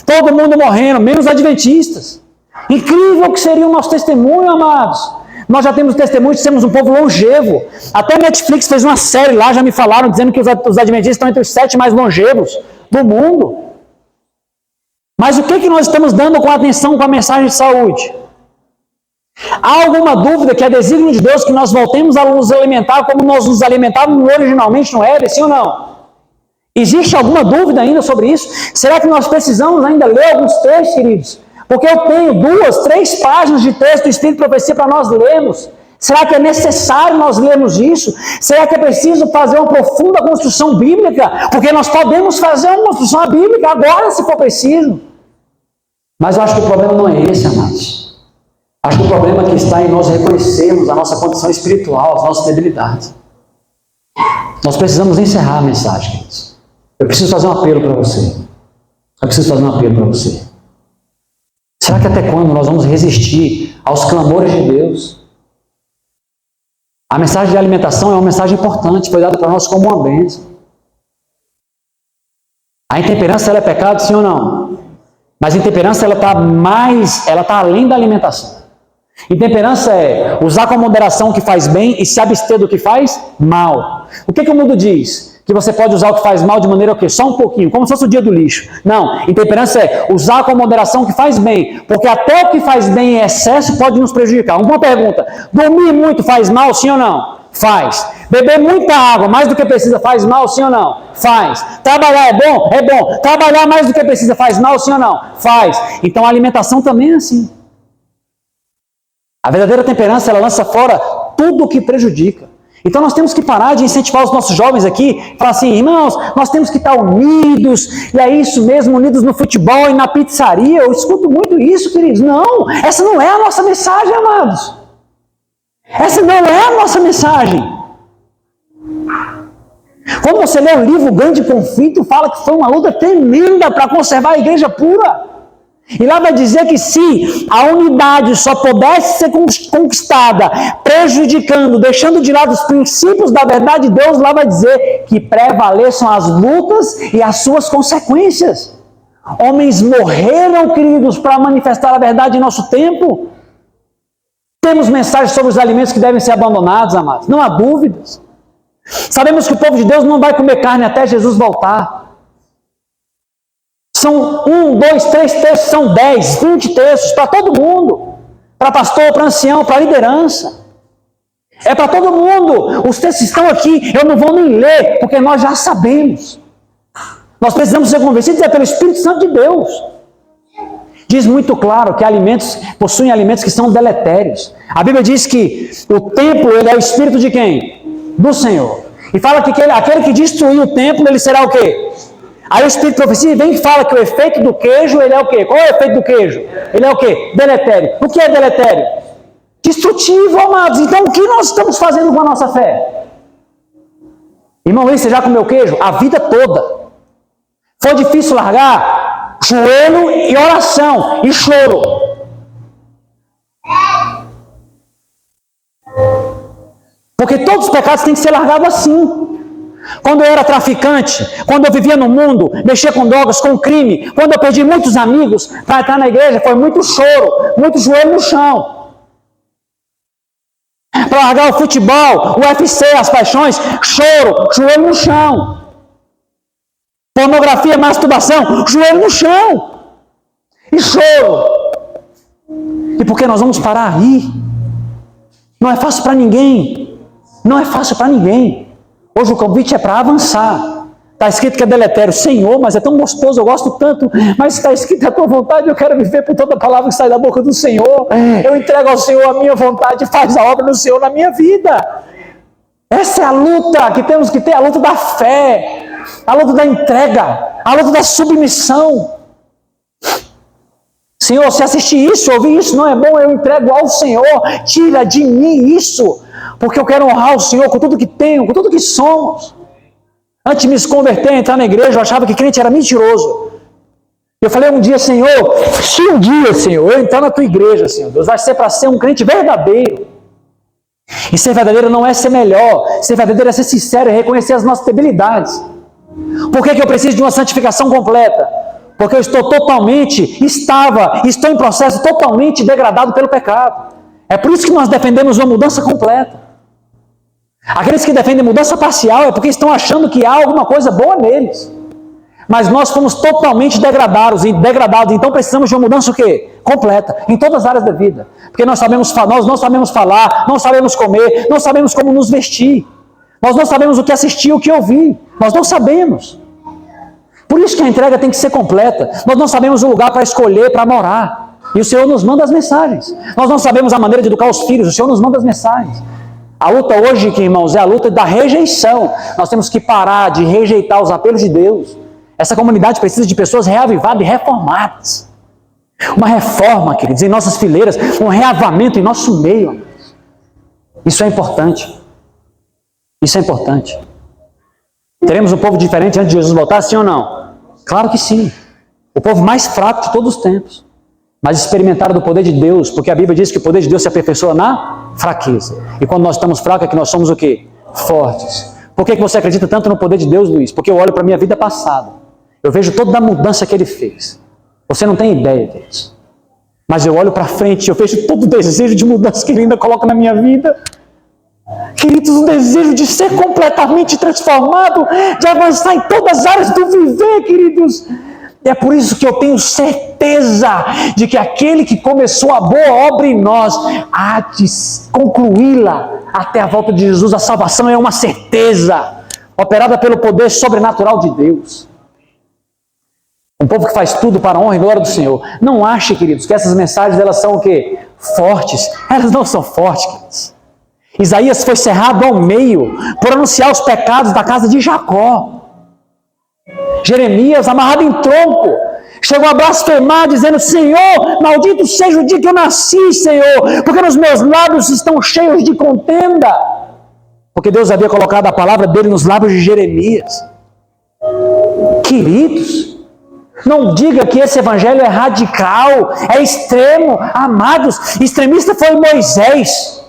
Todo mundo morrendo, menos adventistas. Incrível que seria o nosso testemunho, amados. Nós já temos testemunho de sermos um povo longevo. Até a Netflix fez uma série lá, já me falaram, dizendo que os adventistas estão entre os 7 mais longevos do mundo. Mas o que nós estamos dando com atenção com a mensagem de saúde? Há alguma dúvida que é desígnio de Deus que nós voltemos a nos alimentar como nós nos alimentávamos originalmente no Éden, sim ou não? Existe alguma dúvida ainda sobre isso? Será que nós precisamos ainda ler alguns textos, queridos? Porque eu tenho 2, 3 páginas de texto do Espírito de Profecia para nós lermos. Será que é necessário nós lermos isso? Será que é preciso fazer uma profunda construção bíblica? Porque nós podemos fazer uma construção bíblica agora, se for preciso. Mas eu acho que o problema não é esse, amados. Acho que o problema é que está em nós reconhecermos a nossa condição espiritual, as nossas debilidades. Nós precisamos encerrar a mensagem, queridos. Eu preciso fazer um apelo para você. Será que até quando nós vamos resistir aos clamores de Deus? A mensagem de alimentação é uma mensagem importante, foi dada para nós como uma bênção. A intemperança ela é pecado, sim ou não? Mas a intemperança ela está além da alimentação. Intemperança é usar com moderação o que faz bem e se abster do que faz mal. O que o mundo diz? Que você pode usar o que faz mal de maneira o quê? Só um pouquinho, como se fosse o dia do lixo. Não, intemperança é usar com moderação o que faz bem, porque até o que faz bem em excesso pode nos prejudicar. Uma pergunta, dormir muito faz mal, sim ou não? Faz. Beber muita água, mais do que precisa, faz mal, sim ou não? Faz. Trabalhar é bom? É bom. Trabalhar mais do que precisa, faz mal, sim ou não? Faz. Então a alimentação também é assim. A verdadeira temperança, ela lança fora tudo o que prejudica. Então nós temos que parar de incentivar os nossos jovens aqui, falar assim, irmãos, nós temos que estar unidos, e é isso mesmo, unidos no futebol e na pizzaria. Eu escuto muito isso, queridos. Não, essa não é a nossa mensagem, amados. Essa não é a nossa mensagem. Quando você lê o livro Grande Conflito, fala que foi uma luta tremenda para conservar a igreja pura. E lá vai dizer que se a unidade só pudesse ser conquistada, prejudicando, deixando de lado os princípios da verdade de Deus, lá vai dizer que prevaleçam as lutas e as suas consequências. Homens morreram, queridos, para manifestar a verdade em nosso tempo. Temos mensagens sobre os alimentos que devem ser abandonados, amados. Não há dúvidas. Sabemos que o povo de Deus não vai comer carne até Jesus voltar. São 1, 2, 3 textos, são 10, 20 textos para todo mundo. Para pastor, para ancião, para liderança. É para todo mundo. Os textos estão aqui, eu não vou nem ler, porque nós já sabemos. Nós precisamos ser convencidos pelo Espírito Santo de Deus. Diz muito claro que alimentos possuem alimentos que são deletérios. A Bíblia diz que o templo ele é o Espírito de quem? Do Senhor. E fala que aquele que destruir o templo, ele será o quê? Aí o Espírito de Profecia vem e fala que o efeito do queijo, ele é o quê? Qual é o efeito do queijo? Ele é o quê? Deletério. O que é deletério? Destrutivo, amados. Então, o que nós estamos fazendo com a nossa fé? Irmão, você já comeu queijo? A vida toda. Foi difícil largar? Joelho e oração e choro. Porque todos os pecados têm que ser largados assim. Quando eu era traficante, quando eu vivia no mundo, mexia com drogas, com crime, quando eu perdi muitos amigos para entrar na igreja, foi muito choro, muito joelho no chão. Para largar o futebol, o UFC, as paixões, choro, joelho no chão. Pornografia, masturbação, joelho no chão. E choro. E por que nós vamos parar aí? Não é fácil para ninguém. Não é fácil para ninguém. Hoje o convite é para avançar. Está escrito que é deletério. Senhor, mas é tão gostoso, eu gosto tanto. Mas está escrito a tua vontade, eu quero viver por toda palavra que sai da boca do Senhor. Eu entrego ao Senhor a minha vontade, faz a obra do Senhor na minha vida. Essa é a luta que temos que ter, a luta da fé, a luta da entrega, a luta da submissão. Senhor, se assistir isso, ouvir isso, não é bom, eu entrego ao Senhor. Tira de mim isso, porque eu quero honrar o Senhor com tudo que tenho, com tudo que somos. Antes de me converter, entrar na igreja, eu achava que crente era mentiroso. Eu falei um dia, Senhor, se um dia, Senhor, eu entrar na tua igreja, Senhor, Deus, vai ser para ser um crente verdadeiro. E ser verdadeiro não é ser melhor, ser verdadeiro é ser sincero e reconhecer as nossas debilidades. Por que eu preciso de uma santificação completa? Porque eu estou em processo totalmente degradado pelo pecado. É por isso que nós defendemos uma mudança completa. Aqueles que defendem mudança parcial é porque estão achando que há alguma coisa boa neles. Mas nós fomos totalmente degradados, então precisamos de uma mudança o quê? Completa, em todas as áreas da vida. Porque nós não sabemos falar, não sabemos comer, não sabemos como nos vestir. Nós não sabemos o que assistir, o que ouvir. Nós não sabemos. Por isso que a entrega tem que ser completa. Nós não sabemos o lugar para escolher, para morar. E o Senhor nos manda as mensagens. Nós não sabemos a maneira de educar os filhos. O Senhor nos manda as mensagens. A luta hoje, irmãos, é a luta da rejeição. Nós temos que parar de rejeitar os apelos de Deus. Essa comunidade precisa de pessoas reavivadas e reformadas. Uma reforma, queridos, em nossas fileiras. Um reavamento em nosso meio. Isso é importante. Isso é importante. Teremos um povo diferente antes de Jesus voltar, sim ou não? Claro que sim. O povo mais fraco de todos os tempos. Mas experimentaram do poder de Deus, porque a Bíblia diz que o poder de Deus se aperfeiçoa na fraqueza. E quando nós estamos fracos é que nós somos o quê? Fortes. Por que você acredita tanto no poder de Deus, Luiz? Porque eu olho para a minha vida passada. Eu vejo toda a mudança que Ele fez. Você não tem ideia disso. Mas eu olho para frente e eu vejo todo o desejo de mudança que Ele ainda coloca na minha vida. Queridos, o desejo de ser completamente transformado, de avançar em todas as áreas do viver, queridos. E é por isso que eu tenho certeza de que aquele que começou a boa obra em nós há de concluí-la até a volta de Jesus. A salvação é uma certeza, operada pelo poder sobrenatural de Deus. Um povo que faz tudo para a honra e glória do Senhor. Não ache, queridos, que essas mensagens elas são o quê? Fortes. Elas não são fortes, queridos. Isaías foi cerrado ao meio por anunciar os pecados da casa de Jacó. Jeremias, amarrado em tronco, chegou a blasfemar, dizendo: Senhor, maldito seja o dia que eu nasci, Senhor, porque nos meus lábios estão cheios de contenda. Porque Deus havia colocado a palavra dele nos lábios de Jeremias. Queridos, não diga que esse evangelho é radical, é extremo. Amados, extremista foi Moisés.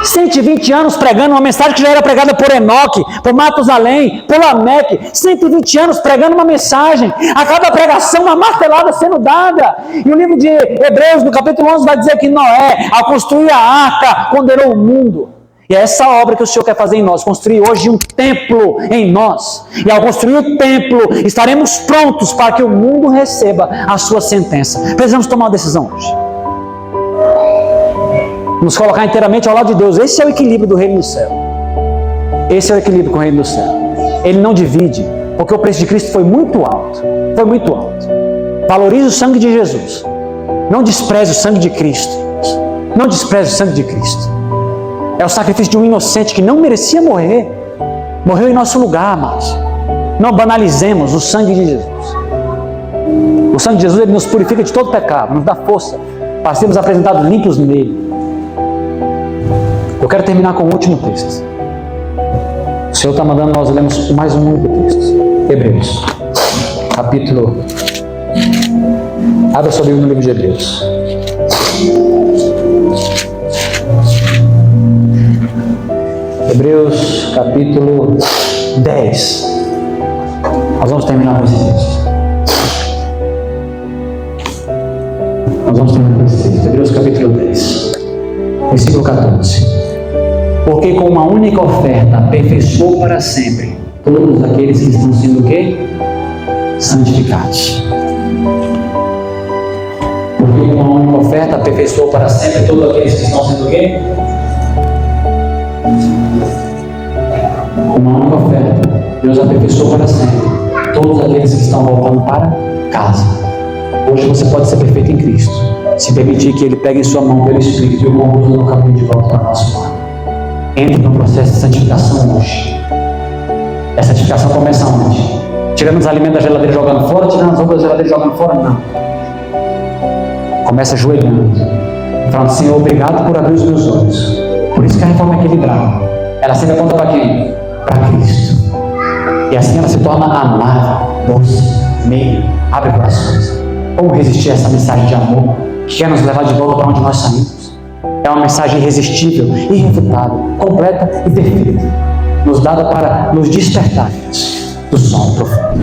120 anos pregando uma mensagem que já era pregada por Enoque, por Matusalém, por Lameque. 120 anos pregando uma mensagem. A cada pregação uma martelada sendo dada. E o livro de Hebreus, no capítulo 11, vai dizer que Noé, ao construir a arca, condenou o mundo. E é essa obra que o Senhor quer fazer em nós, construir hoje um templo em nós. E ao construir o templo, estaremos prontos para que o mundo receba a sua sentença. Precisamos tomar uma decisão hoje. Nos colocar inteiramente ao lado de Deus. Esse é o equilíbrio do reino do céu. Esse é o equilíbrio com o reino do céu. Ele não divide, porque o preço de Cristo foi muito alto. Foi muito alto. Valorize o sangue de Jesus. Não despreze o sangue de Cristo. Não despreze o sangue de Cristo. É o sacrifício de um inocente que não merecia morrer. Morreu em nosso lugar, amados. Não banalizemos o sangue de Jesus. O sangue de Jesus, ele nos purifica de todo pecado, nos dá força para sermos apresentados limpos nele. Eu quero terminar com o último texto. O Senhor está mandando nós lermos mais um único texto. Hebreus, capítulo... Abra sua Bíblia no livro de Hebreus. Hebreus, capítulo 10. Nós vamos terminar com esse texto. Hebreus, capítulo 10, versículo 14. Porque com uma única oferta aperfeiçoou para sempre todos aqueles que estão sendo o quê? Santificados. Porque com uma única oferta aperfeiçoou para sempre todos aqueles que estão sendo o quê? Com uma única oferta, Deus aperfeiçoou para sempre todos aqueles que estão voltando para casa. Hoje você pode ser perfeito em Cristo, se permitir que Ele pegue em sua mão pelo Espírito e o conduza no caminho de volta para o nosso lar. Entre no processo de santificação hoje. Essa santificação começa onde? Tirando os alimentos da geladeira e jogando fora, tirando as roupas da geladeira e jogando fora? Não. Começa ajoelhando, falando: Senhor, obrigado por abrir os meus olhos. Por isso que a reforma é equilibrada. Ela sempre aponta para quem? Para Cristo. E assim ela se torna amável, doce, meia, abre corações. Como resistir a essa mensagem de amor que quer nos levar de volta para onde nós saímos? É uma mensagem irresistível, irrefutável, completa e perfeita, nos dada para nos despertar do sono profundo.